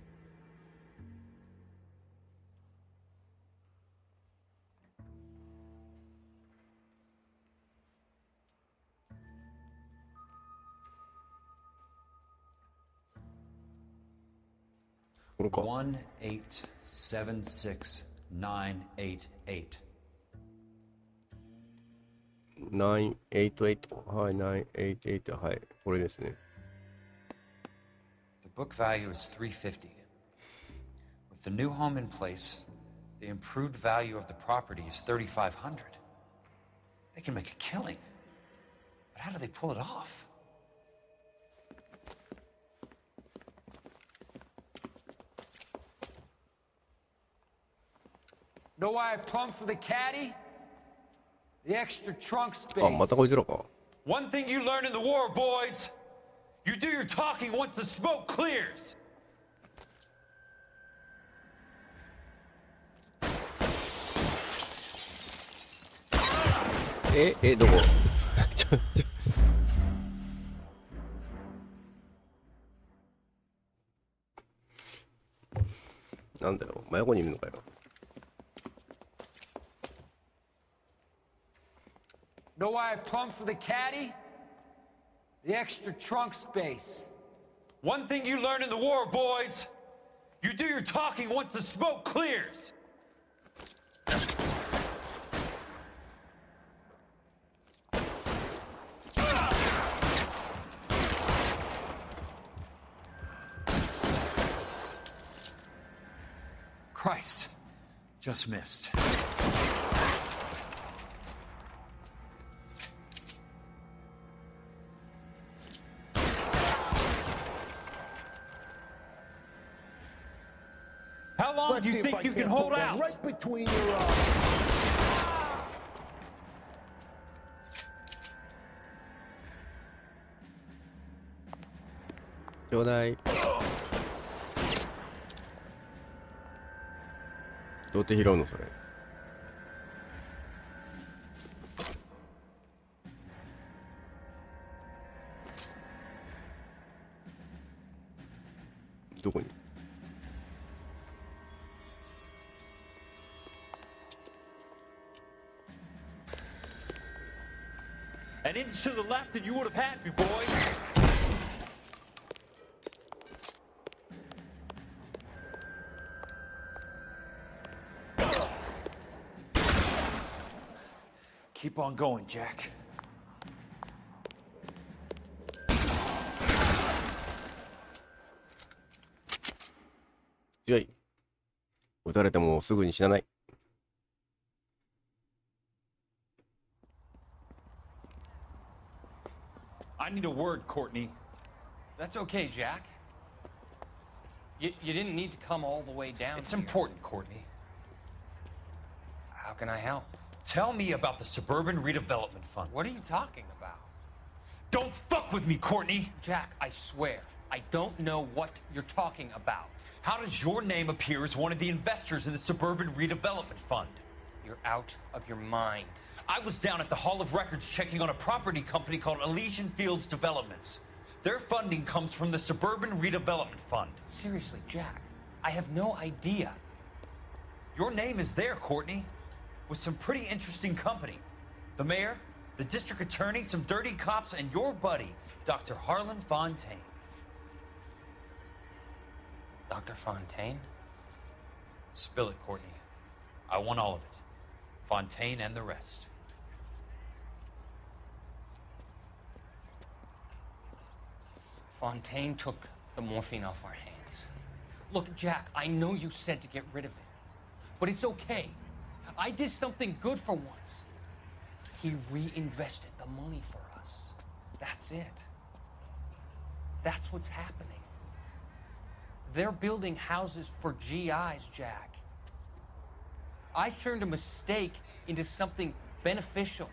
What? 1876988. 988はい988はいこれですね。 The book value is $350. With the new home in place, the improved value of the property is $3,500. They can make a killing. But how do they pull it off? Know why I plumbed for the caddy? The extra trunk space. あ、またこいつらか。 One thing you learn in the war, boys. You do your talking once the smoke clears. どこ？なんだよ、真横にいるのかよ。 Know why I plumbed for the caddy? The extra trunk space. One thing you learn in the war, boys. You do your talking once the smoke clears. Christ, just missed. How long do you think you can hold out? Right between yourちょうだい。どうやって拾うのそれ？どこに？ An inch to the left and you would have had me, boy. Keep on going, Jack. 強い。撃たれてもすぐに死なない。I need a word, Courtney. That's okay, Jack. You didn't need to come all the way down. It's important, Courtney. How can I help? Tell me about the Suburban Redevelopment Fund. What are you talking about? Don't fuck with me, Courtney! Jack, I swear, I don't know what you're talking about. How does your name appear as one of the investors in the Suburban Redevelopment Fund? You're out of your mind. I was down at the Hall of Records checking on a property company called Elysian Fields Developments. Their funding comes from the Suburban Redevelopment Fund. Seriously, Jack, I have no idea. Your name is there, Courtney, with some pretty interesting company. The mayor, the district attorney, some dirty cops, and your buddy, Dr. Harlan Fontaine. Dr. Fontaine? Spill it, Courtney. I want all of it. Fontaine and the rest. Fontaine took the morphine off our hands. Look, Jack, I know you said to get rid of it, but it's okay. I did something good for once. He reinvested the money for us. That's it. That's what's happening. They're building houses for GIs, Jack. I turned a mistake into something beneficial,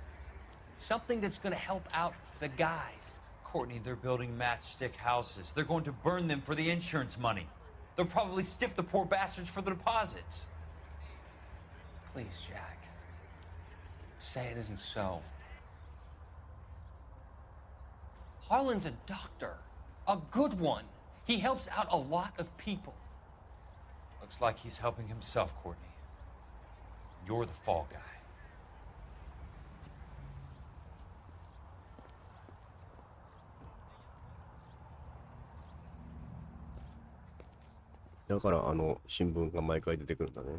something that's going to help out the guys. Courtney, they're building matchstick houses. They're going to burn them for the insurance money. They'll probably stiff the poor bastards for the deposits. Please, Jack. Say it isn't so. Harlan's a doctor. A good one. He helps out a lot of people. Looks like he's helping himself, Courtney. You're the fall guy.だから新聞が毎回出てくるんだね。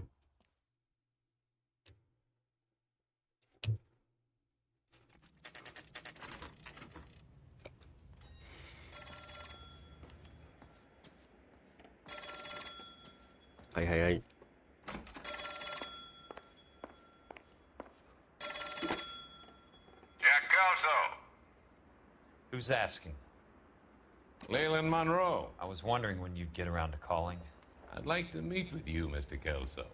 はいはいはい。Who's asking? Leland Monroe. I was wondering when you'd get around to calling. I'd like to meet with you, Mr. Kelso.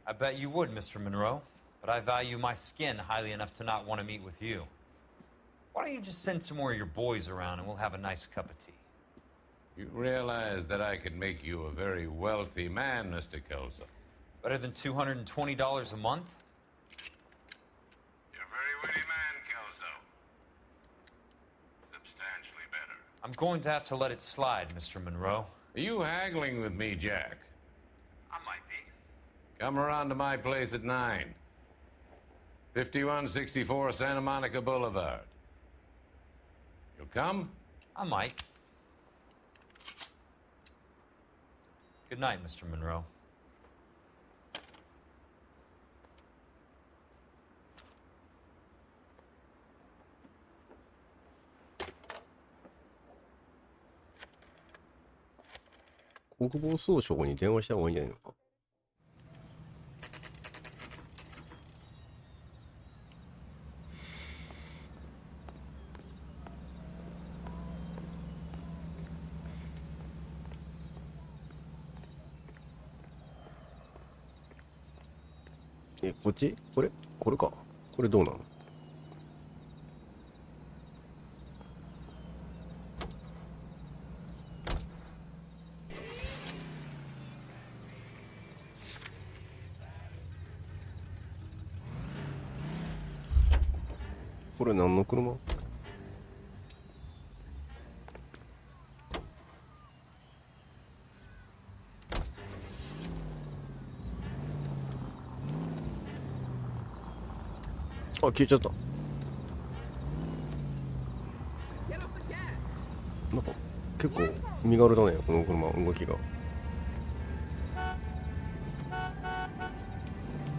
I bet you would, Mr. Monroe. But I value my skin highly enough to not want to meet with you. Why don't you just send some more of your boys around and we'll have a nice cup of tea? You realize that I could make you a very wealthy man, Mr. Kelso. Better than $220 a month? You're a very witty man, Kelso. Substantially better. I'm going to have to let it slide, Mr. Monroe. Are you haggling with me, Jack? I might be. Come around to my place at 9. 5164 Santa Monica Boulevard. You'll come? I might. Good night, Mr. Monroe.国防総省に電話した方がいいんじゃないのか。こっち？これか。これどうなの？これ何の車？あ、消えちゃった。なんか結構身軽だね、この車、動きが。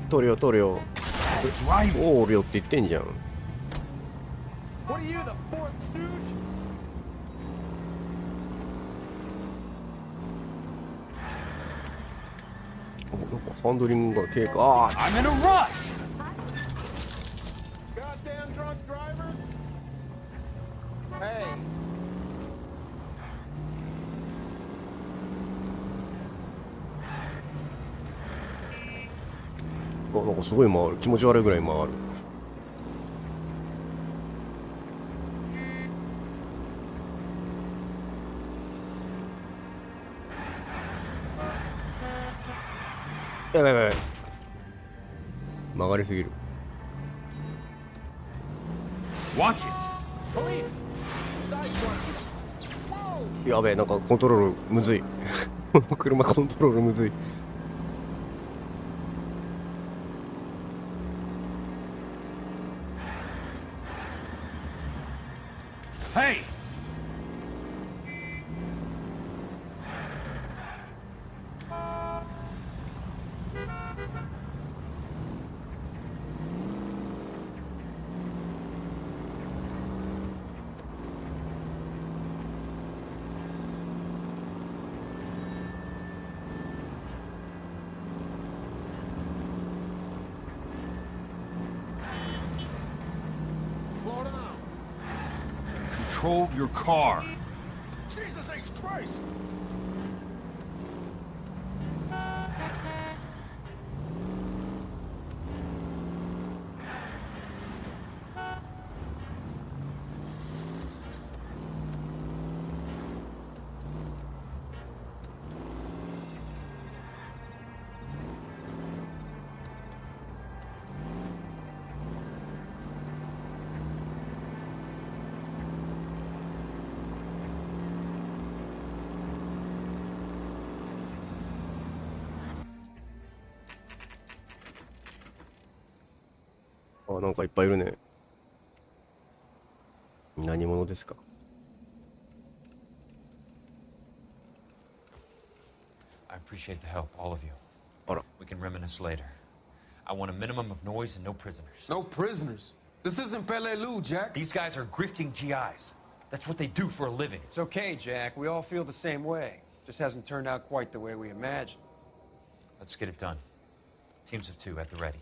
通るよ通るよ。通るよって言ってんじゃん。What are you, the fourth stooge? ハンドリングが経過。ああ。I'm in a rush. Goddamn drunk drivers. Hey. なんかすごい回る。気持ち悪いぐらい回る。やばいやばいやばい。曲がりすぎる。Watch it. やべえ、なんかコントロールむずい。車コントロールむずい。Hey. Slow down. Control your car. Jesus H. Christ.あ、なんかいっぱいいるね。何者ですか？ I appreciate the help, all of you. あら。 We can reminisce later. I want a minimum of noise and no prisoners. No prisoners? This isn't Pelelu, Jack. These guys are grifting GIs. That's what they do for a living. It's okay, Jack. We all feel the same way. Just hasn't turned out quite the way we imagined. Let's get it done. Teams of 2 at the ready.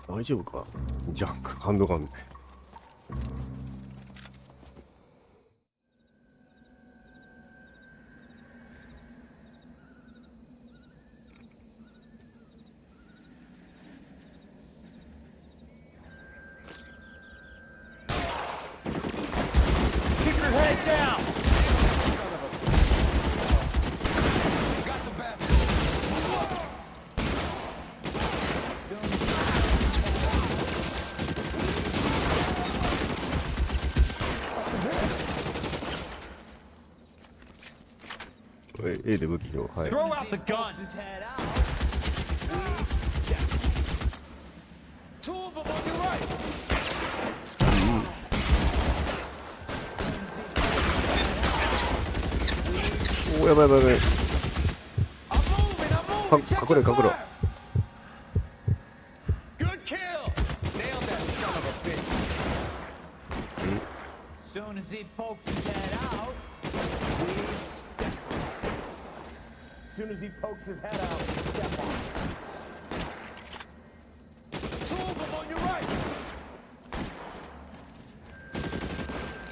大丈夫か？ジャンク、ハンドガンみたいな。Keep your head down. Got the bastard. A で武器を、はい。 Throw out the guns. Two of them on your right. おー、やばいやばいやばい。隠れ隠れ。 Good kill. Nailed that son of a bitch. Soon as he pokes his head out, we step. Soon as he pokes his head out, we step on. Two of them on your right.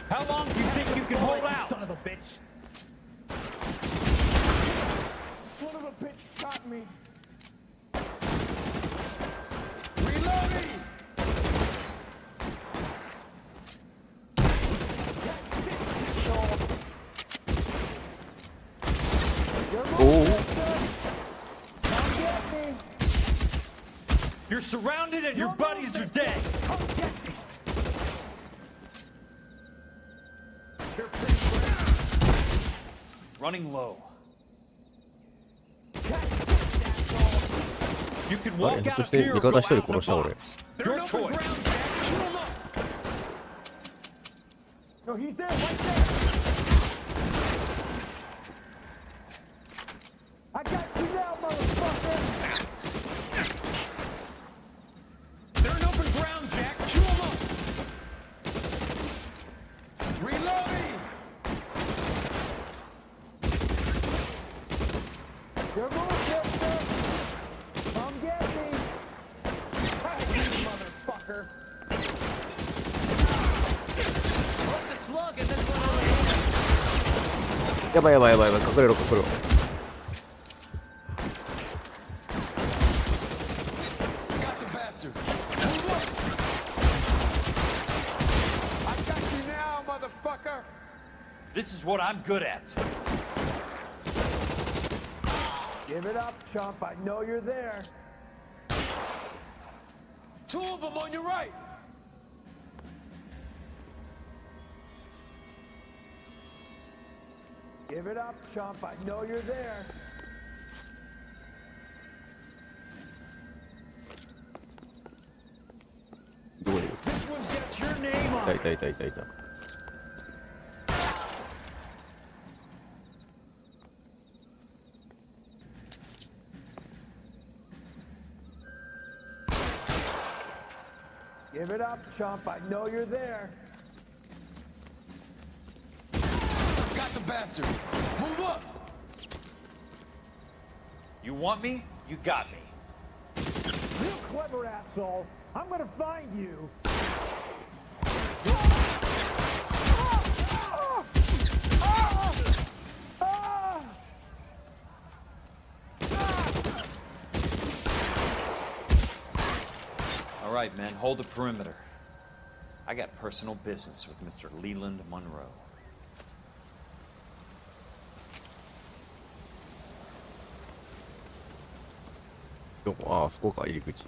How long do you think you can hold out? Son of a bitch. Son of a bitch shot me. Reloading. You're surrounded and your buddies are dead. Running low. You can あれ、 walk ひょっ out と of して here 味 or go 方一 out 人 in 殺し the た俺。 box. Your choice. No, he's there, right there. I got you now, motherfucker. They're in open ground, Jack. Chew 'em up. Reloading. motherfucker. やばいやばいやばいやばい、隠れろ隠れろ。This is what I'm good at. Give it up, chump. I know you're there. Two of them on your right. Give it up, chump. I know you're there. どこにいる？ This one's got your name い on た it. いたいたいたいた。Give it up, chump. I know you're there. Got the bastard. Move up. You want me? You got me. Real clever, asshole. I'm gonna find you. All right, men, hold the perimeter. I got personal business with Mr. Leland Monroe. どこ？ああ、そこか、入り口。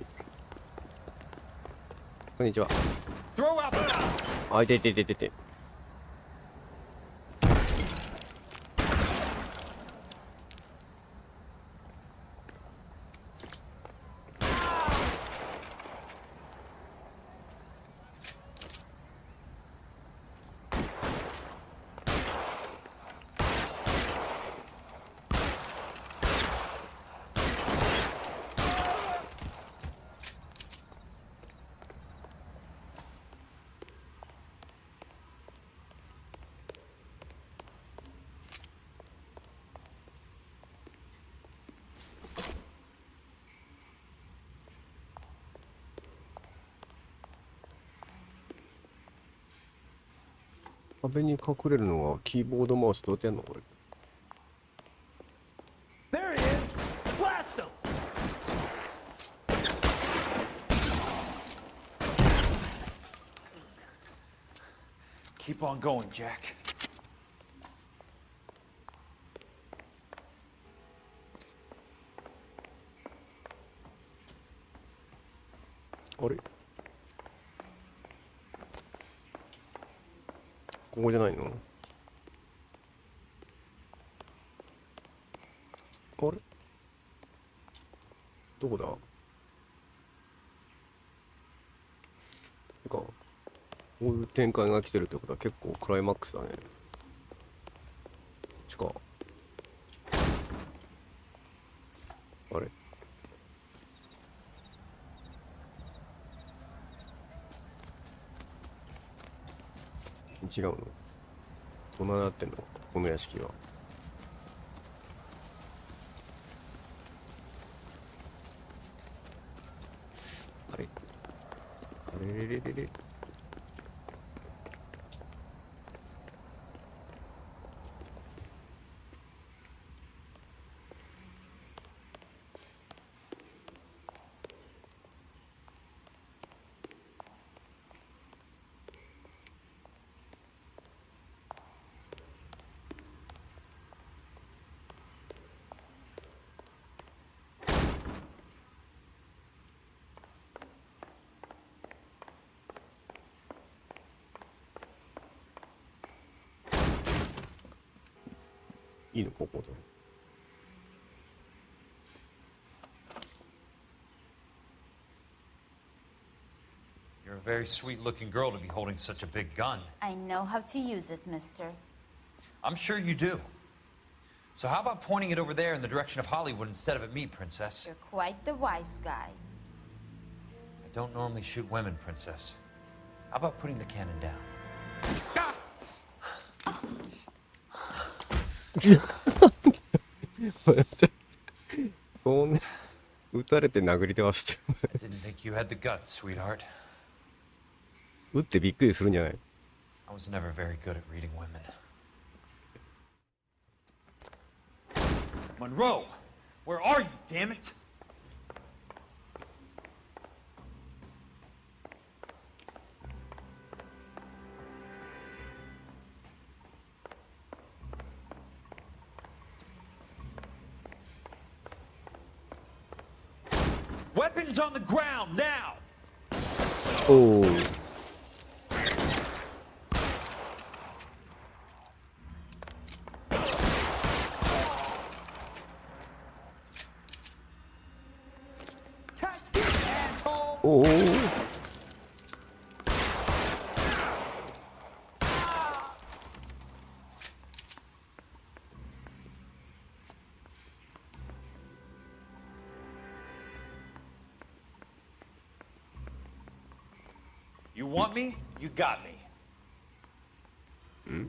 こんにちは。あ、いていていていていて。壁に隠れるのはキーボードマウスどうやってやんのこれ。 There he is. Blast him. Keep on going, Jack. あれ？ここじゃないの？あれ？どこだ？てか、こういう展開が来てるってことは結構クライマックスだね。こっちか。あれ？違うの？どんななってんのこの屋敷は。あれ？あれれれれれ。いいのここで。You're a very sweet-looking girl to be holding such a big gun. I know how to use it, mister. I'm sure you do. So how about pointing it over there in the direction of Hollywood instead of at me, Princess? You're quite the wise guy. I don't normally shoot women, Princess. How about putting the cannon down? こんな撃たれて殴り飛ばして。 I didn't think you had the guts, sweetheart. 打ってびっくりするんじゃない？ I was never very good at reading women. Monroe, where are you, damn it? Weapons on the ground now. Oh. Oh. You want me? You got me. Hmm?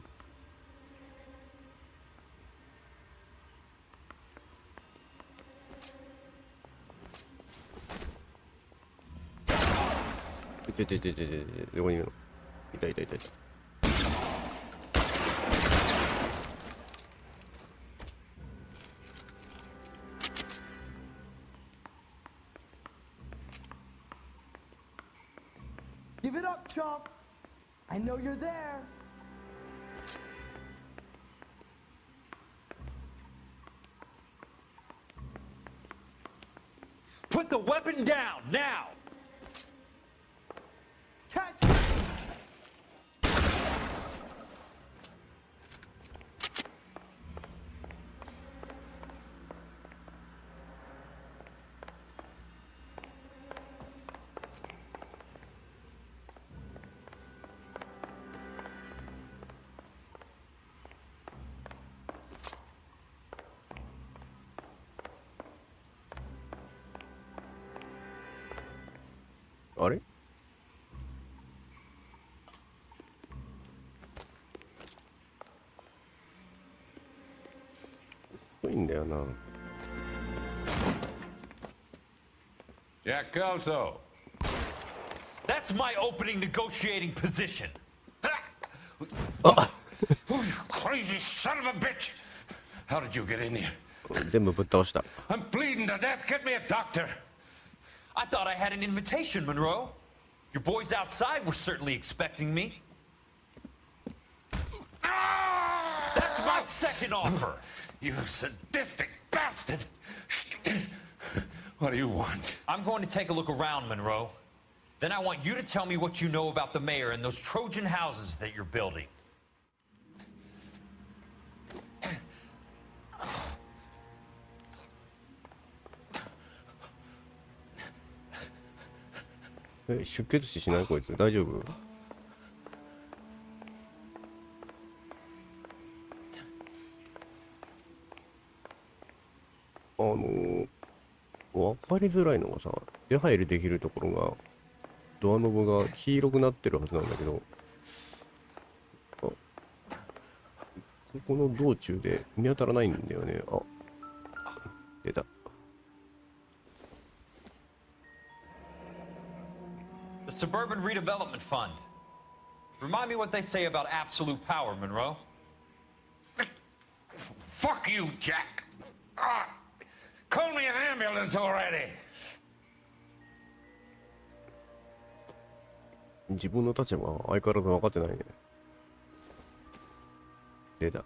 Give it up, chump. I know you're there. Put the weapon down now. Catch.あれ？いいんだよな。Jack Kelso. That's my opening negotiating position. Oh, you crazy son of a bitch! How did you get in here? 全部ぶっ倒した。 I'm bleeding to death. Get me a doctor. I thought I had an invitation, Monroe. Your boys outside were certainly expecting me. That's my second offer. You sadistic bastard. What do you want? I'm going to take a look around, Monroe. Then I want you to tell me what you know about the mayor and those Trojan houses that you're building. Eh, 出血死しないこいつ大丈夫？分かりづらいのがさ、出入りできるところがドアノブが黄色くなってるはずなんだけど、ここの道中で見当たらないんだよね。あ、出た。The Suburban Redevelopment Fund. Remind me what they say about absolute power, Monroe. Fuck you, Jack. Call me an ambulance already. 自分の立場は相変わらず分かってないね。出た。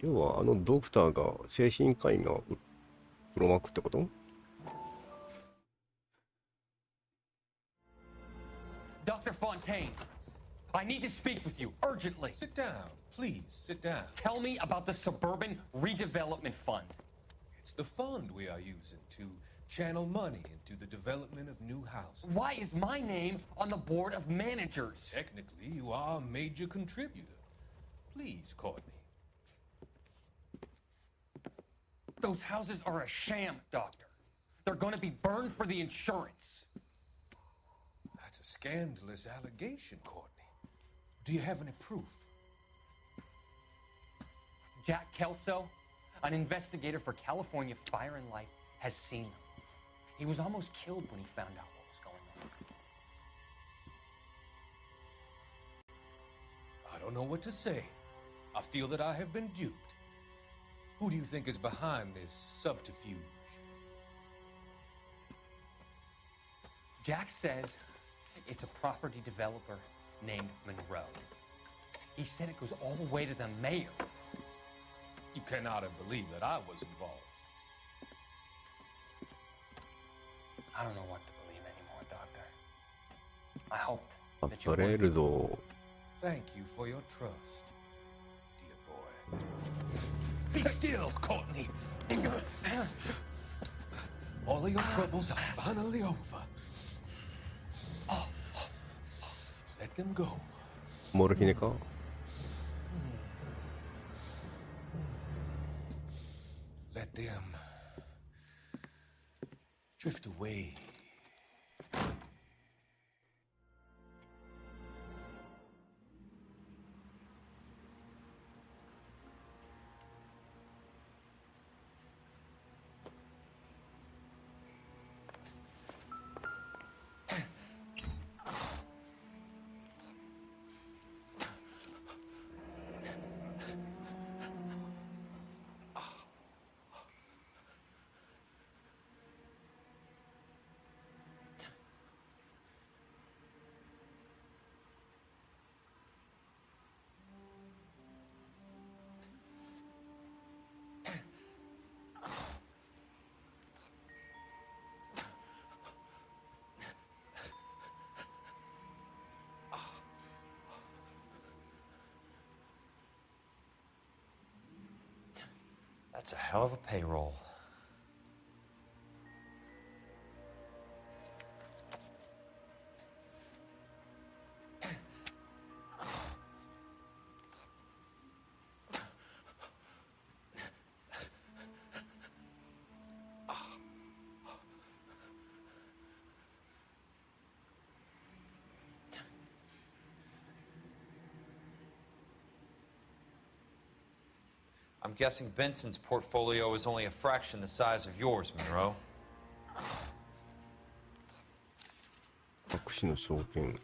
要はドクターが精神科医が黒幕ってこと？ Dr. Fontaine, I need to speak with you urgently. Sit down, please, sit down. Tell me about the Suburban Redevelopment Fund. It's the fund we are using to channel money into the development of new houses. Why is my name on the board of managers? Technically, you are a major contributor. Please, Courtney. Those houses are a sham, Doctor. They're going to be burned for the insurance. That's a scandalous allegation, Courtney. Do you have any proof? Jack Kelso, an investigator for California Fire and Life, has seen them. He was almost killed when he found out what was going on. I don't know what to say. I feel that I have been duped. Who do you think is behind this subterfuge? Jack says it's a property developer named Monroe. He said it goes all the way to the mayor. You cannot have believed that I was involved. I don't know what to believe anymore, Doctor. I hope あ、 that そ you れるぞ。 Thank you for your trust, dear boy. Be still, Courtney. All of your troubles are finally over. Let them go. モルヒネか Let them drift away. That's a hell of a payroll. I'm guessing Benson's portfolio is only a fraction the size of yours, Monroe. 隠しの証券。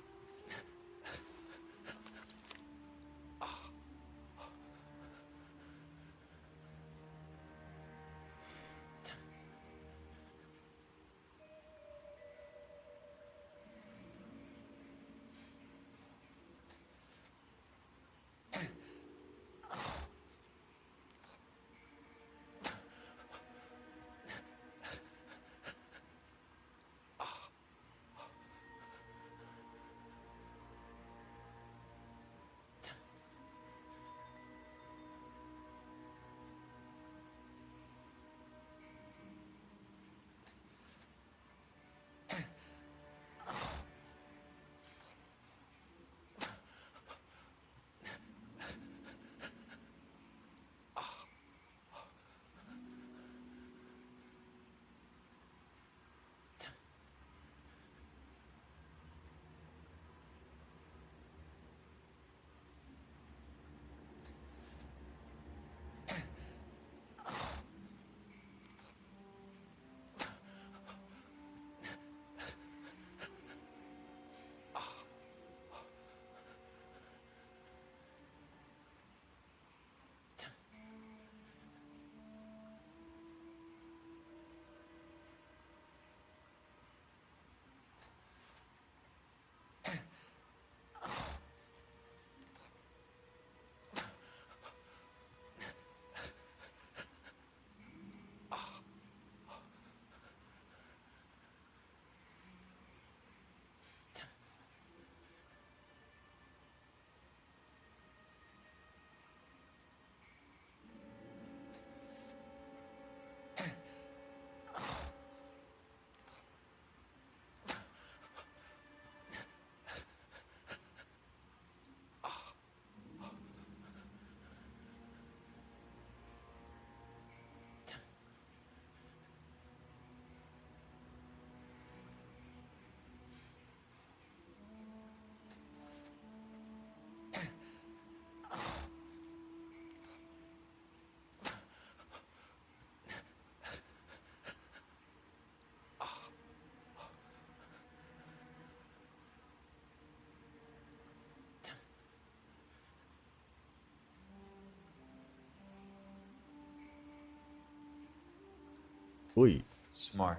おい。 Smart.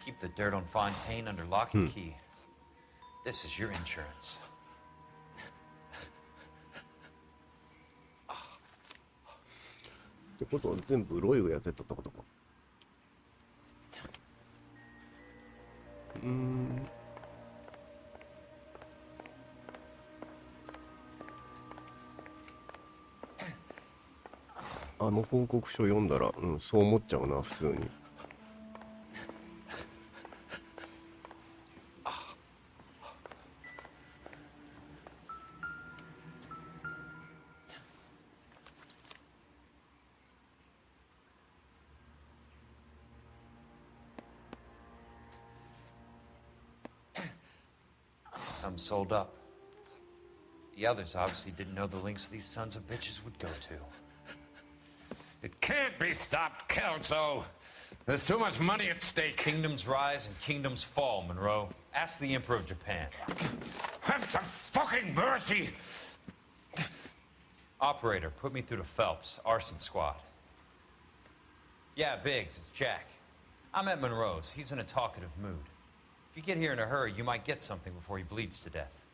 Keep the dirt on Fontaine under lock and key. This is your insurance. ってことは全部ロイがやってたってことか。あの報告書読んだら、そう思っちゃうな、普通に。Some sold up. The others obviously didn't know the links these sons of bitches would go to. It can't be stopped, Kelso. There's too much money at stake. Kingdoms rise and kingdoms fall, Monroe. Ask the Emperor of Japan. Have some fucking mercy! Operator, put me through to Phelps, arson squad. Yeah, Biggs, it's Jack. I'm at Monroe's. He's in a talkative mood. If you get here in a hurry, you might get something before he bleeds to death.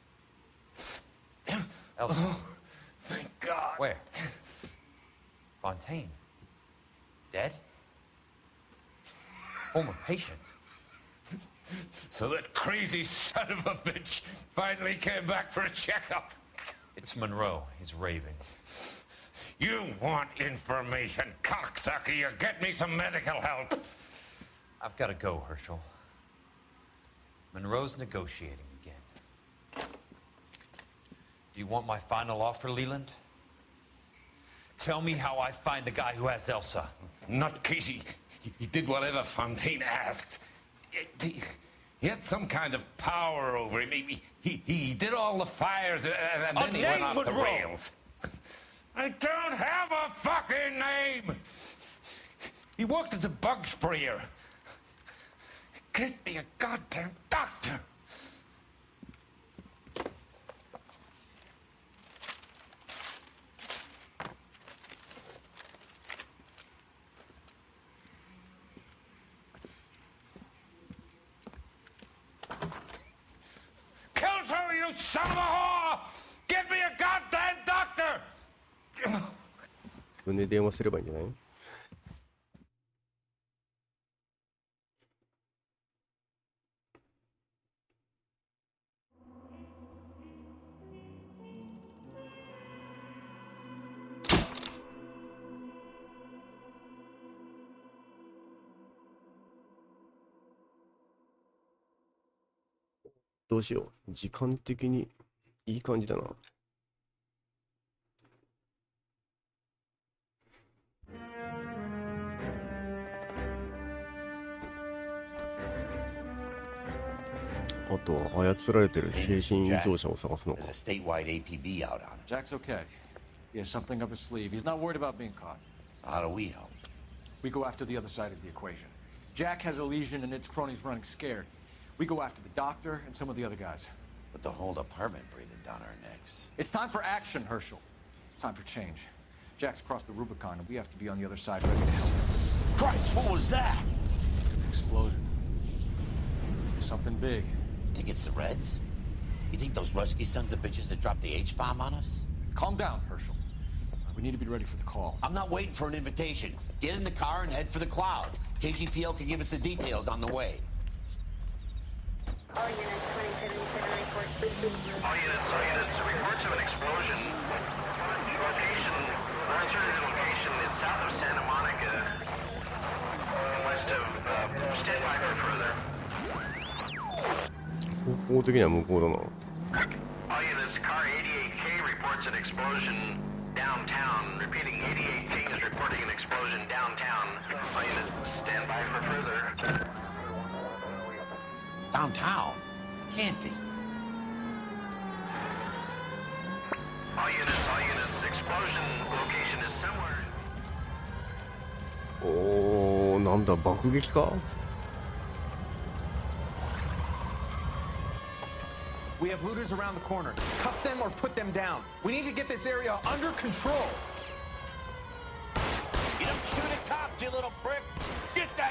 Elsa. Oh, thank God. Where? Fontaine. Dead? Former patient. So that crazy son of a bitch finally came back for a checkup. It's Monroe. He's raving. You want information, cocksucker. You get me some medical help. I've got to go, Herschel. Monroe's negotiating again. Do you want my final offer, Leland? Tell me how I find the guy who has Elsa. Not Casey. He did whatever Fontaine asked. He had some kind of power over him. He did all the fires and then he went off the rails. I don't have a fucking name! He worked as a bug sprayer. Get me a goddamn doctor! Kelso, you son of a whore! Get me a goddamn doctor! 自分で電話すればいいんじゃない？どうしよう。時間的にいい感じだな。あとは操られてる精神異常者を探すのか。Jack's okay. He has something up his sleeve. He's not worried about being caught. How do we help? We go after the other side of the equation. Jack has a legion and its cronies running scared. We go after the doctor and some of the other guys. But the whole department breathing down our necks. It's time for action, Herschel. It's time for change. Jack's crossed the Rubicon and we have to be on the other side ready to help him. Christ, what was that? Explosion. Something big. You think it's the Reds? You think those Rusky sons of bitches that dropped the H-bomb on us? Calm down, Herschel. We need to be ready for the call. I'm not waiting for an invitation. Get in the car and head for the cloud. KGPL can give us the details on the way. All units, 2077 report. All units, reports of an explosion. Location, alternative location is south of Santa Monica, and west of, stand by for further. 方向的には向こうだな。All units, car 88K reports an explosion downtown. Repeating, 88K is reporting an explosion downtown. All units, stand by for further. Downtown? Can't be. All units, explosion location is somewhere. おー、なんだ、爆撃か？ We have looters around the corner. Cuff them or put them down. We need to get this area under control. You don't shoot at cops, you little prick! Get that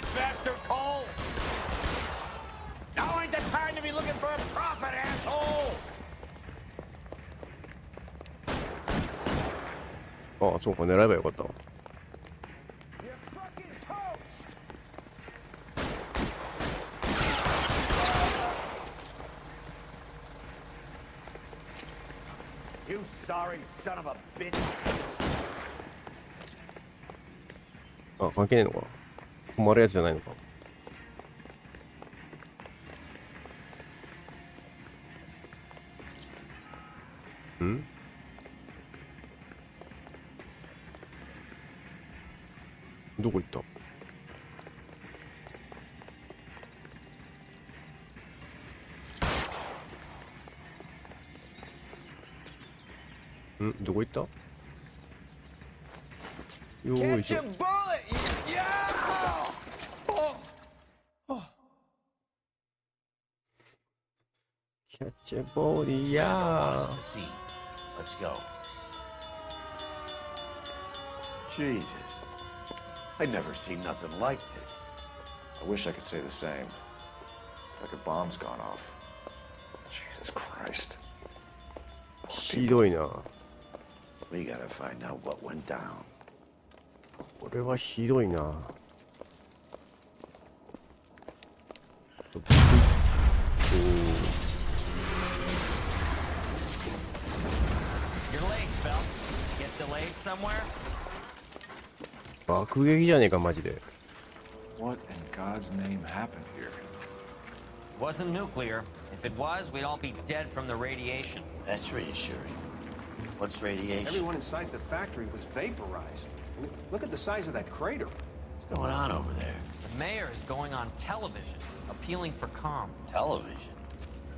ああ、そうか、狙えばよかったわ。You sorry son of a bitch. あ、関係ねえのか。止まるやつじゃないのか。ん？どこ行った？どこ行った？よーいしょ。キャッチャボーリーやー。Let's go. Jesus. I've never seen nothing like this. I wish I could say the same. It's like a bomb's gone off. Jesus Christ. ひどいな。We gotta find out what went down. これはひどいな。You're late, Phelps. Get delayed somewhere? 爆撃じゃねえかマジで。What in God's name happened here? It wasn't nuclear. If it was, we'd all be dead from the radiation. That's reassuring. What's radiation? Everyone inside the factory was vaporized. I mean, look at the size of that crater. What's going on over there? The mayor is going on television, appealing for calm. Television?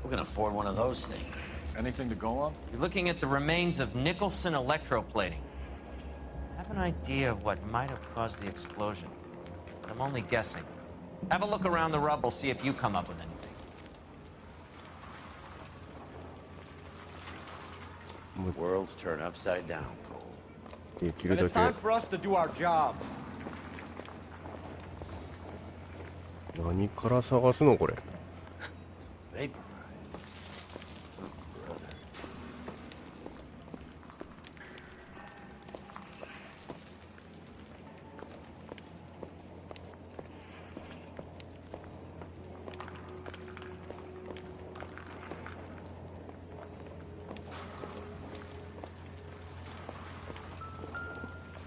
Who can afford one of those things? Anything to go on? You're looking at the remains of Nicholson electroplating. I have an idea of what might have caused the explosion, but I'm only guessing. Have a look around the rubble, see if you come up with anything. Worlds turn upside down, Cole. And it's time for us to do our jobs. 何から探すのこれ。Vaporized.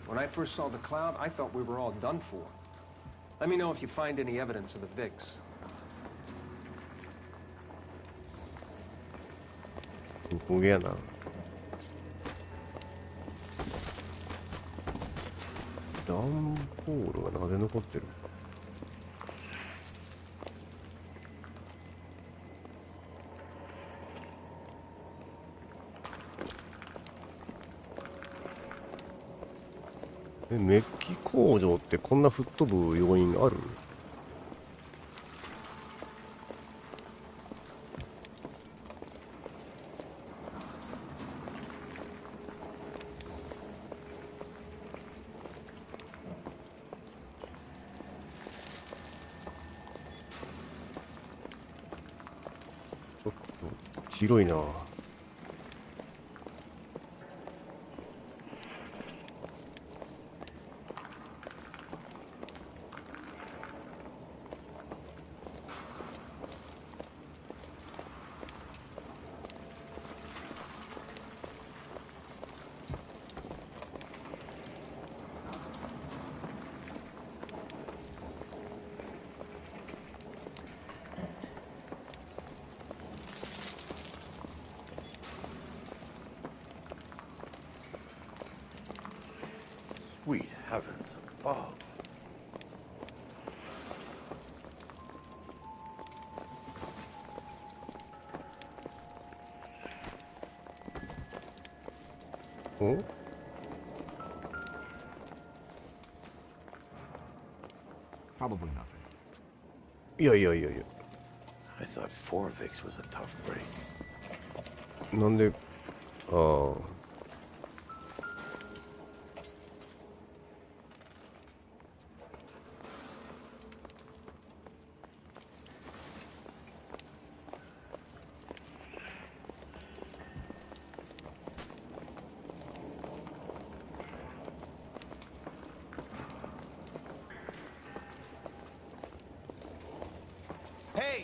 When I first saw the cloud, I thought we were all done for. Let me know if you find any evidence of the VIX. こげやな。段ボールがなぜ残ってる？メッキ工場ってこんな吹っ飛ぶ要因ある？ちょっと広いな。Sweet heavens above. Oh? Probably nothing. Yeah. I thought 4 VIX was a tough break. なんで、ああ。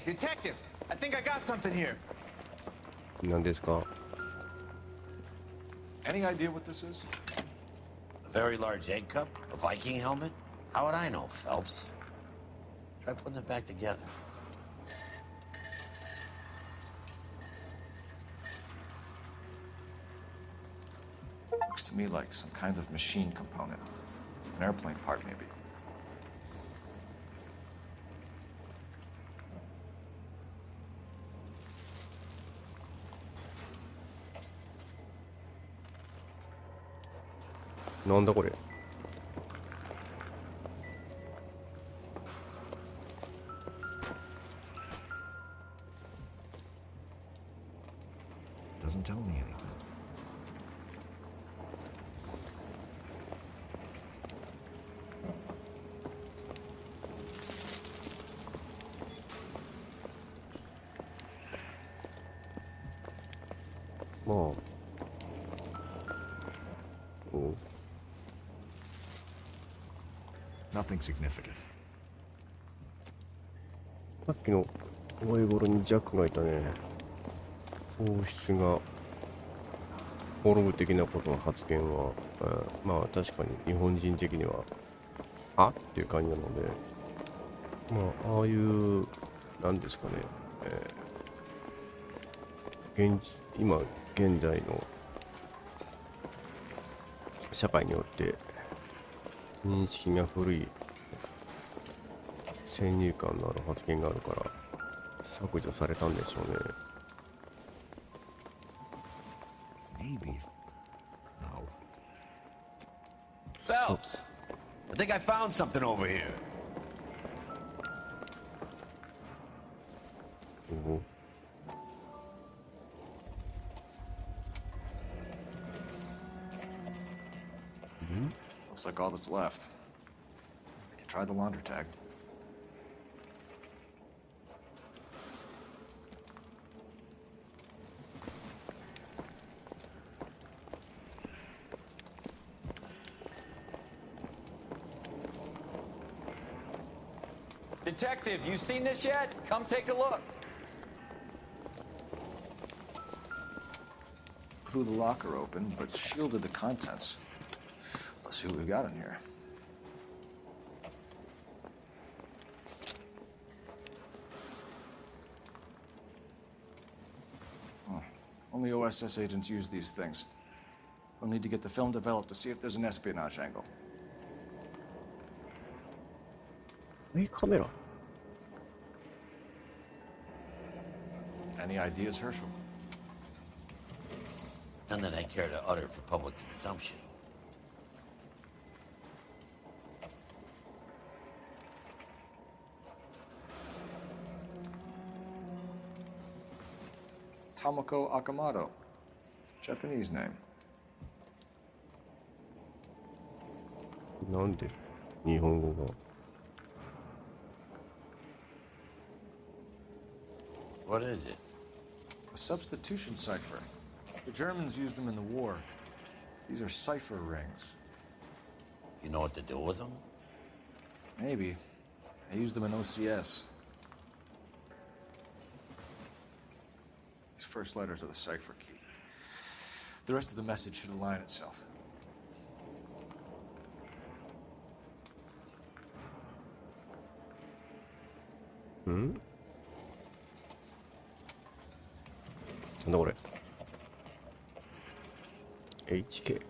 Hey, detective! I think I got something here. 何ですか？ Any idea what this is? A very large egg cup? A Viking helmet? How would I know, Phelps? Try putting it back together. Looks to me like some kind of machine component. An airplane part, maybe. What is this? Doesn't tell me anything. Oh. Oh. Nothing significant. さっきの終え頃にジャックがいたね。喪失が滅ぶ的なことの発言は、まあ確かに日本人的にはあっていう感じなので、まあああいうなんですかね、今現在の社会によって認識が古い先入観のある発言があるから削除されたんでしょうね。Maybe. No. Phelps! I think I found something over here. Looks like all that's left. I can try the launder tag. Detective, you seen this yet? Come take a look. Blew the locker open, but shielded the contents. Let's see what we got in here. Only OSS agents use these things. We'll need to get the film developed to see if there's an espionage angle. Camera. Any ideas, Herschel? None that I care to utter for public consumption. Tomoko Akamoto. Japanese name. なんで日本語が What is it? A substitution cipher. The Germans used them in the war. These are cipher rings. You know what to do with them? Maybe. I used them in OCS. These first letters are the cipher key. The rest of the message should align itself. Hmm? なんだこれ HK33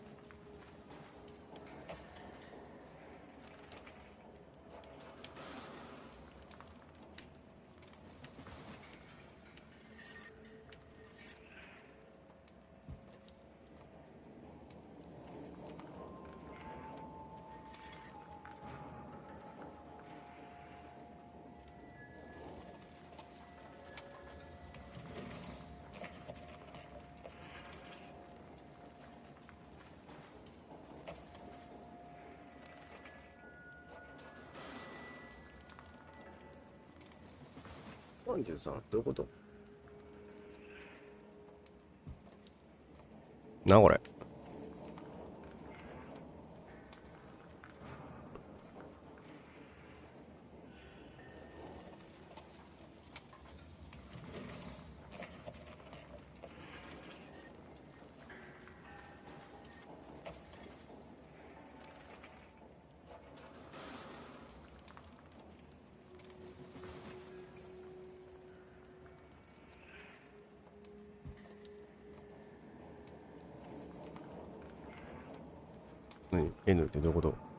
どういうことなこれ何 N ってどういうこと？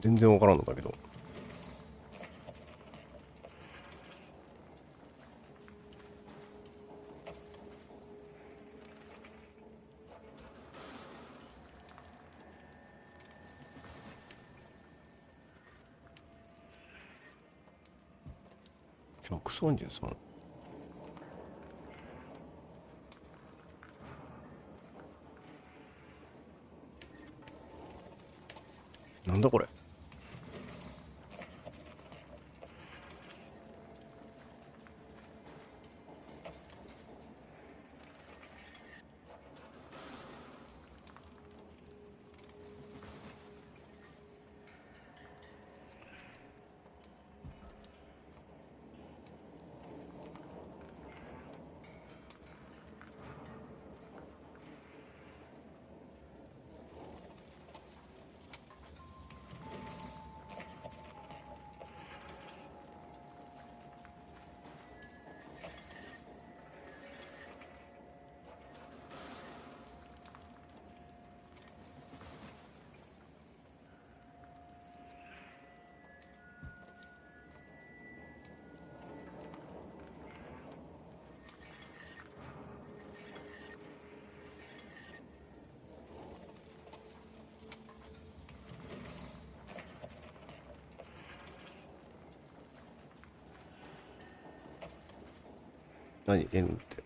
全然わからんのだけど。133。なんだこれ。何 N って。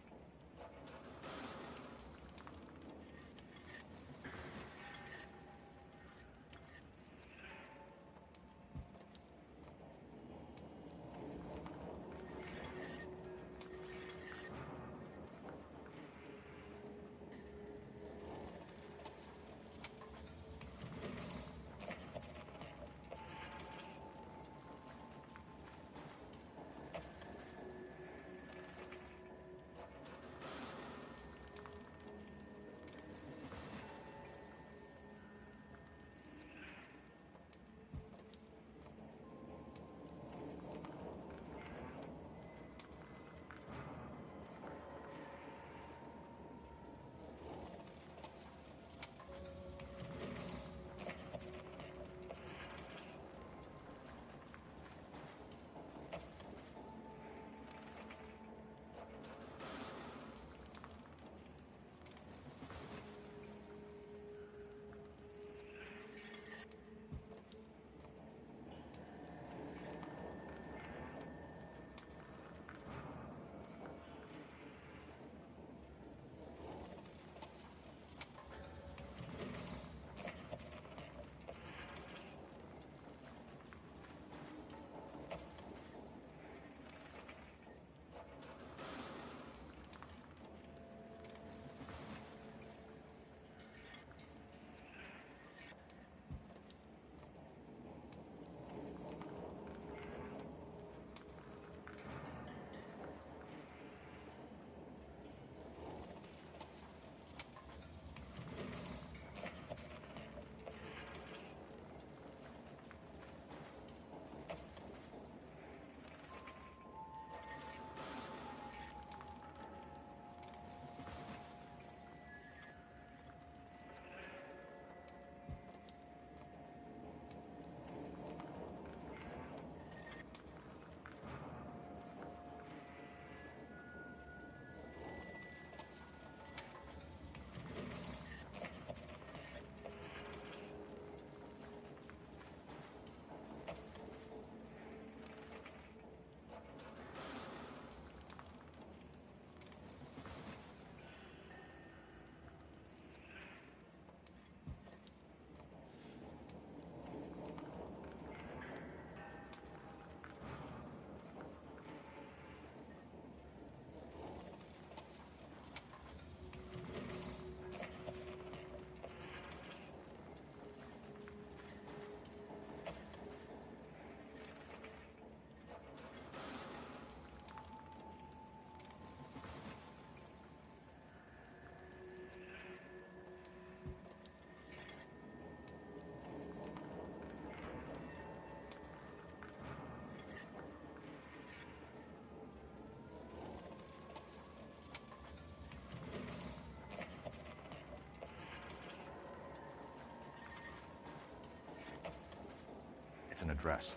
It's an address.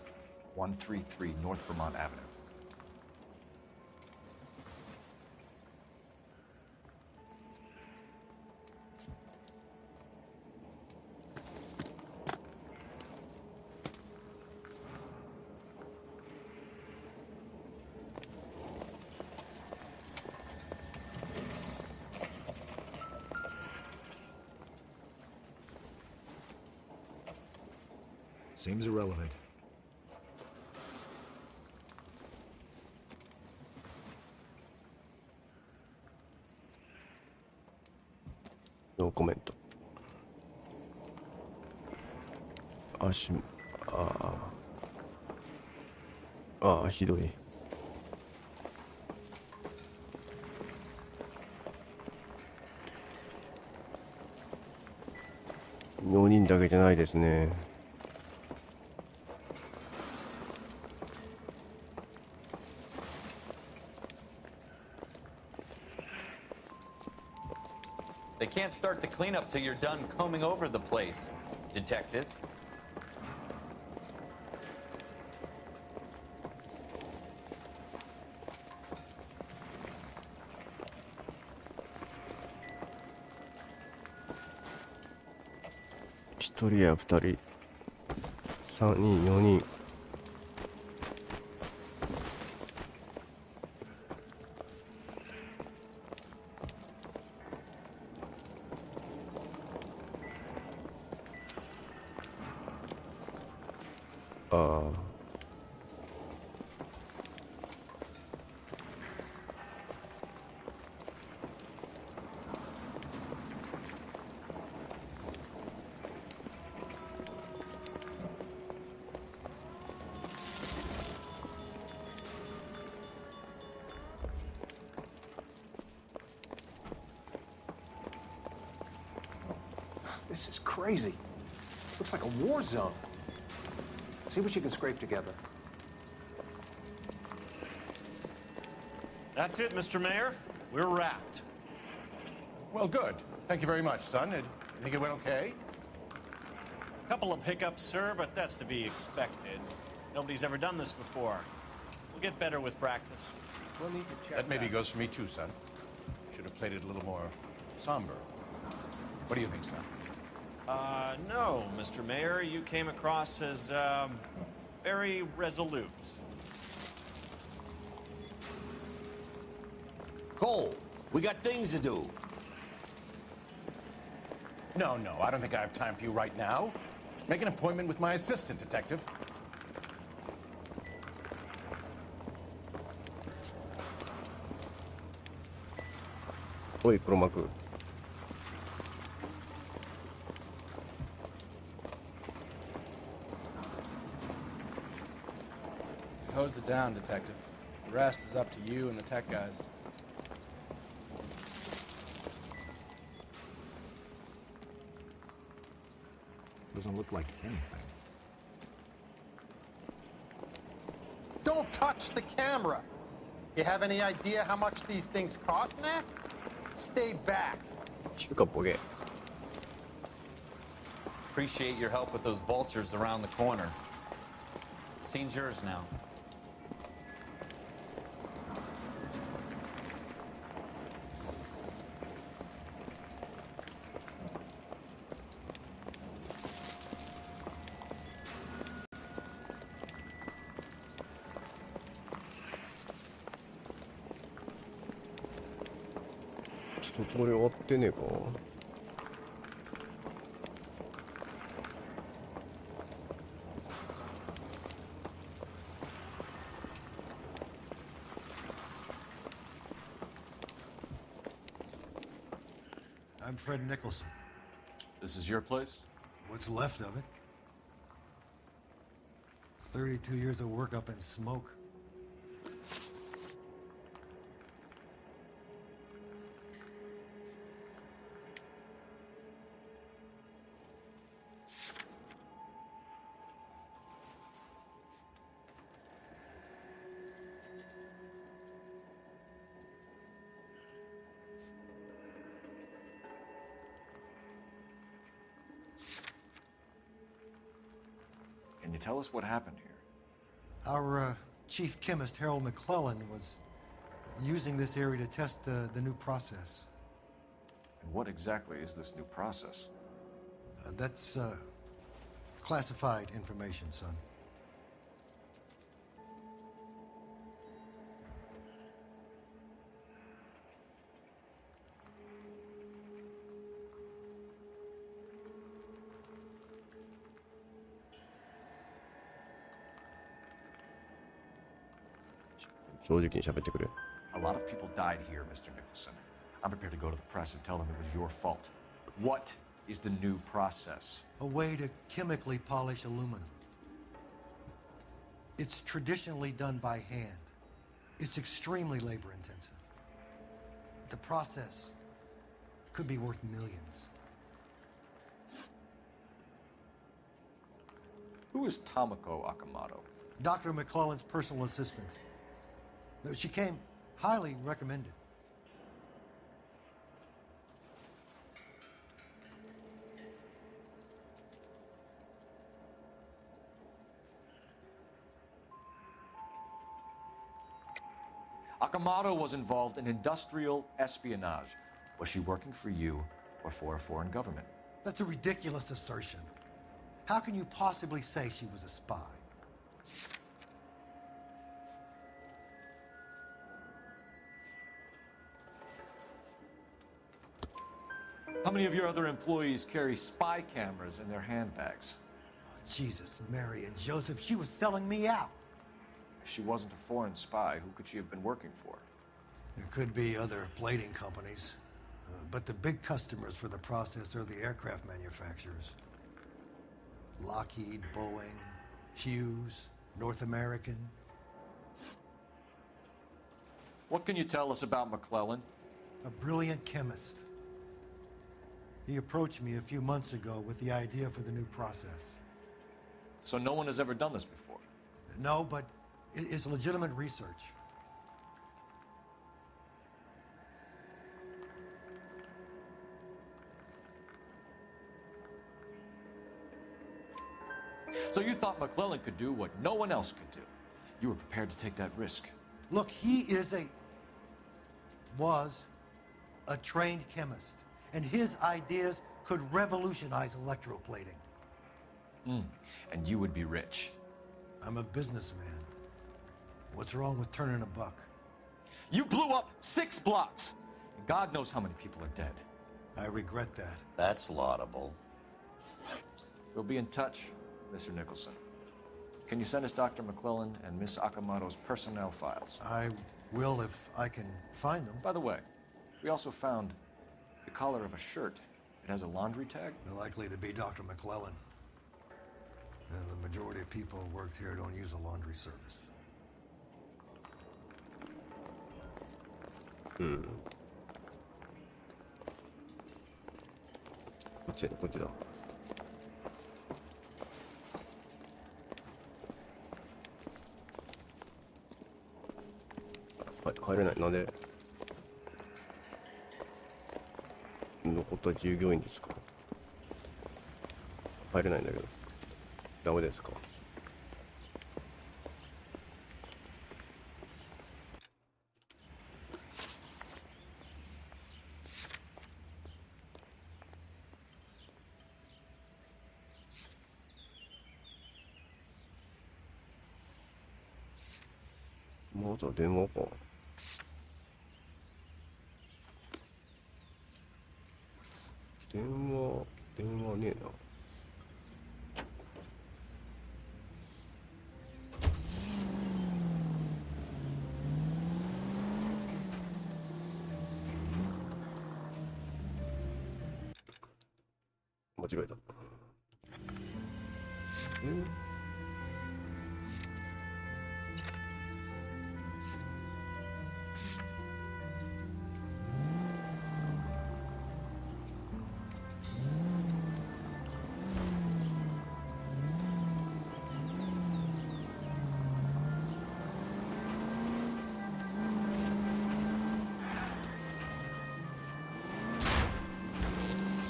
133 North Vermont Avenue. Seems irrelevant. No comment. ひどい。4人だけじゃないですね。They can't start the cleanup till you're done combing over the place, Detective.1人や2人、3人、4人。This is crazy. Looks like a war zone. See what you can scrape together. That's it, Mr. Mayor. We're wrapped. Well, good. Thank you very much, son. You think it went okay? Couple of hiccups, sir, but that's to be expected. Nobody's ever done this before. We'll get better with practice. We'll need to check That maybe goes for me too, son. Should have played it a little more somber. What do you think, son? No, Mr. Mayor. You came across as, very resolute. Cole, we got things to do. No, I don't think I have time for you right now. Make an appointment with my assistant, Detective.おい、黒幕。Hose it down, Detective. The rest is up to you and the tech guys. Doesn't look like anything. Don't touch the camera! You have any idea how much these things cost, Mac? Stay back. Appreciate your help with those vultures around the corner. Scene's yours now. I'm Fred Nicholson. This is your place? What's left of it. 32 years of work up in smoke. Can you tell us what happened here? Our chief chemist, Harold McClellan, was using this area to test the new process. And what exactly is this new process? That's classified information, son. A lot of people died here, Mr. Nicholson. I'm prepared to go to the press and tell them it was your fault. What is the new process? A way to chemically polish aluminum. It's traditionally done by hand. It's extremely labor-intensive. The process could be worth millions. Who is Tomoko Akamoto? Dr. McClellan's personal assistant. She came highly recommended. Akamoto was involved in industrial espionage. Was she working for you or for a foreign government? That's a ridiculous assertion. How can you possibly say she was a spy? How many of your other employees carry spy cameras in their handbags? Oh, Jesus, Mary and Joseph, she was selling me out. If she wasn't a foreign spy, who could she have been working for? There could be other plating companies, but the big customers for the process are the aircraft manufacturers. Lockheed, Boeing, Hughes, North American. What can you tell us about McClellan? A brilliant chemist. He approached me a few months ago with the idea for the new process. So no one has ever done this before? No, but it's legitimate research. So you thought McClellan could do what no one else could do. You were prepared to take that risk. Look, he was a trained chemist, and his ideas could revolutionize electroplating. And you would be rich. I'm a businessman. What's wrong with turning a buck? You blew up 6 blocks! And God knows how many people are dead. I regret that. That's laudable. We'll be in touch, Mr. Nicholson. Can you send us Dr. McClellan and Miss Akamoto's personnel files? I will if I can find them. By the way, we also found the collar of a shirt. It has a laundry tag. They're likely to be Dr. McClellan. The majority of people who worked here don't use a laundry service. こっちだ、こっちだ。はい、入れない。なんで残った従業員ですか。入れないんだけど。ダメですか。まずは電話か。電話ねえな。間違えた。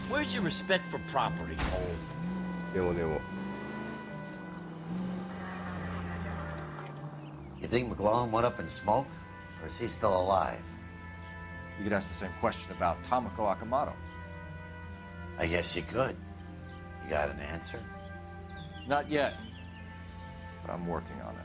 Where's your respect for property, Cole? 電話。You think McGlowan went up in smoke? Or is he still alive? You could ask the same question about Tomoko Akamoto. I guess you could. You got an answer? Not yet, but I'm working on it.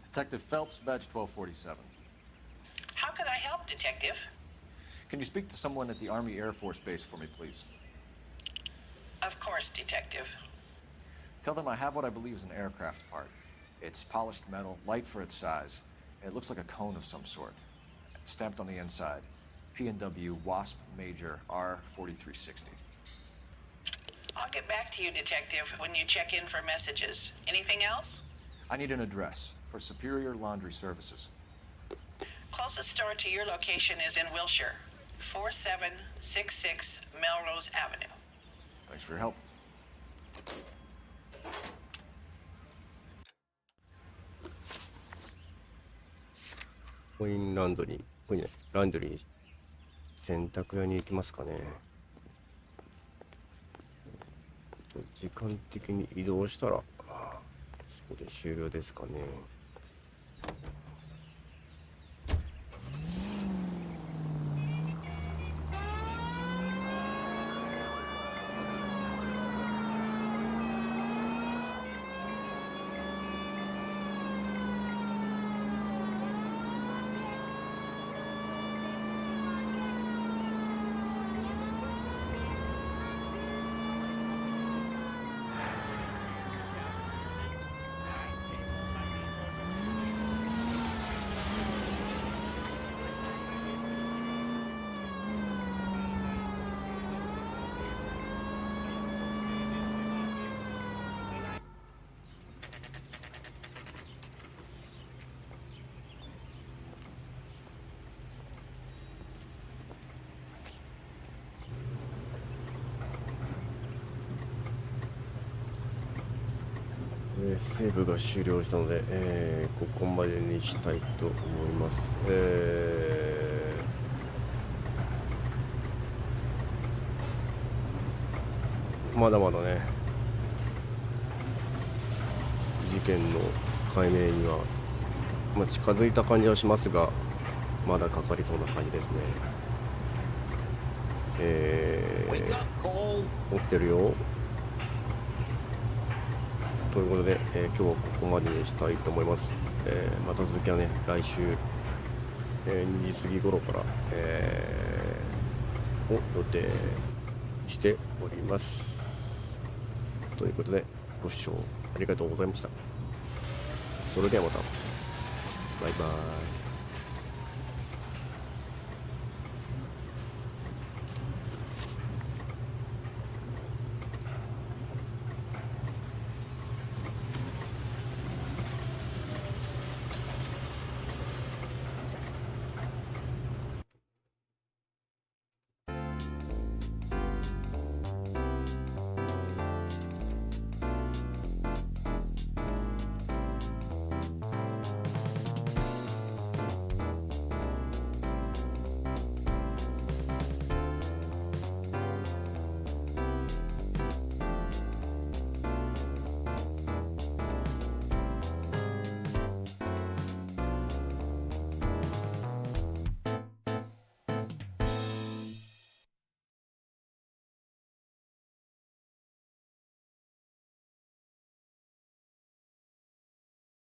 Detective Phelps, badge 1247. How can I help, Detective? Can you speak to someone at the Army Air Force Base for me, please? Of course, Detective. Tell them I have what I believe is an aircraft part. It's polished metal, light for its size, and it looks like a cone of some sort. It's stamped on the inside. P&W Wasp Major R4360. I'll get back to you, Detective, when you check in for messages. Anything else? I need an address for Superior Laundry Services. Closest store to your location is in Wilshire, 4766 Melrose Avenue. Thanks for your help. コインランドリー、コインね、ランドリー、洗濯屋に行きますかね。時間的に移動したら、そこで終了ですかね。セーブが終了したので、ここまでにしたいと思います。まだまだね、事件の解明には、近づいた感じはしますが、まだかかりそうな感じですね。起きてるよ。ということで、今日はここまでにしたいと思います。また続きはね、来週、2時過ぎ頃から、を予定しております。ということで、ご視聴ありがとうございました。それではまた。バイバイ。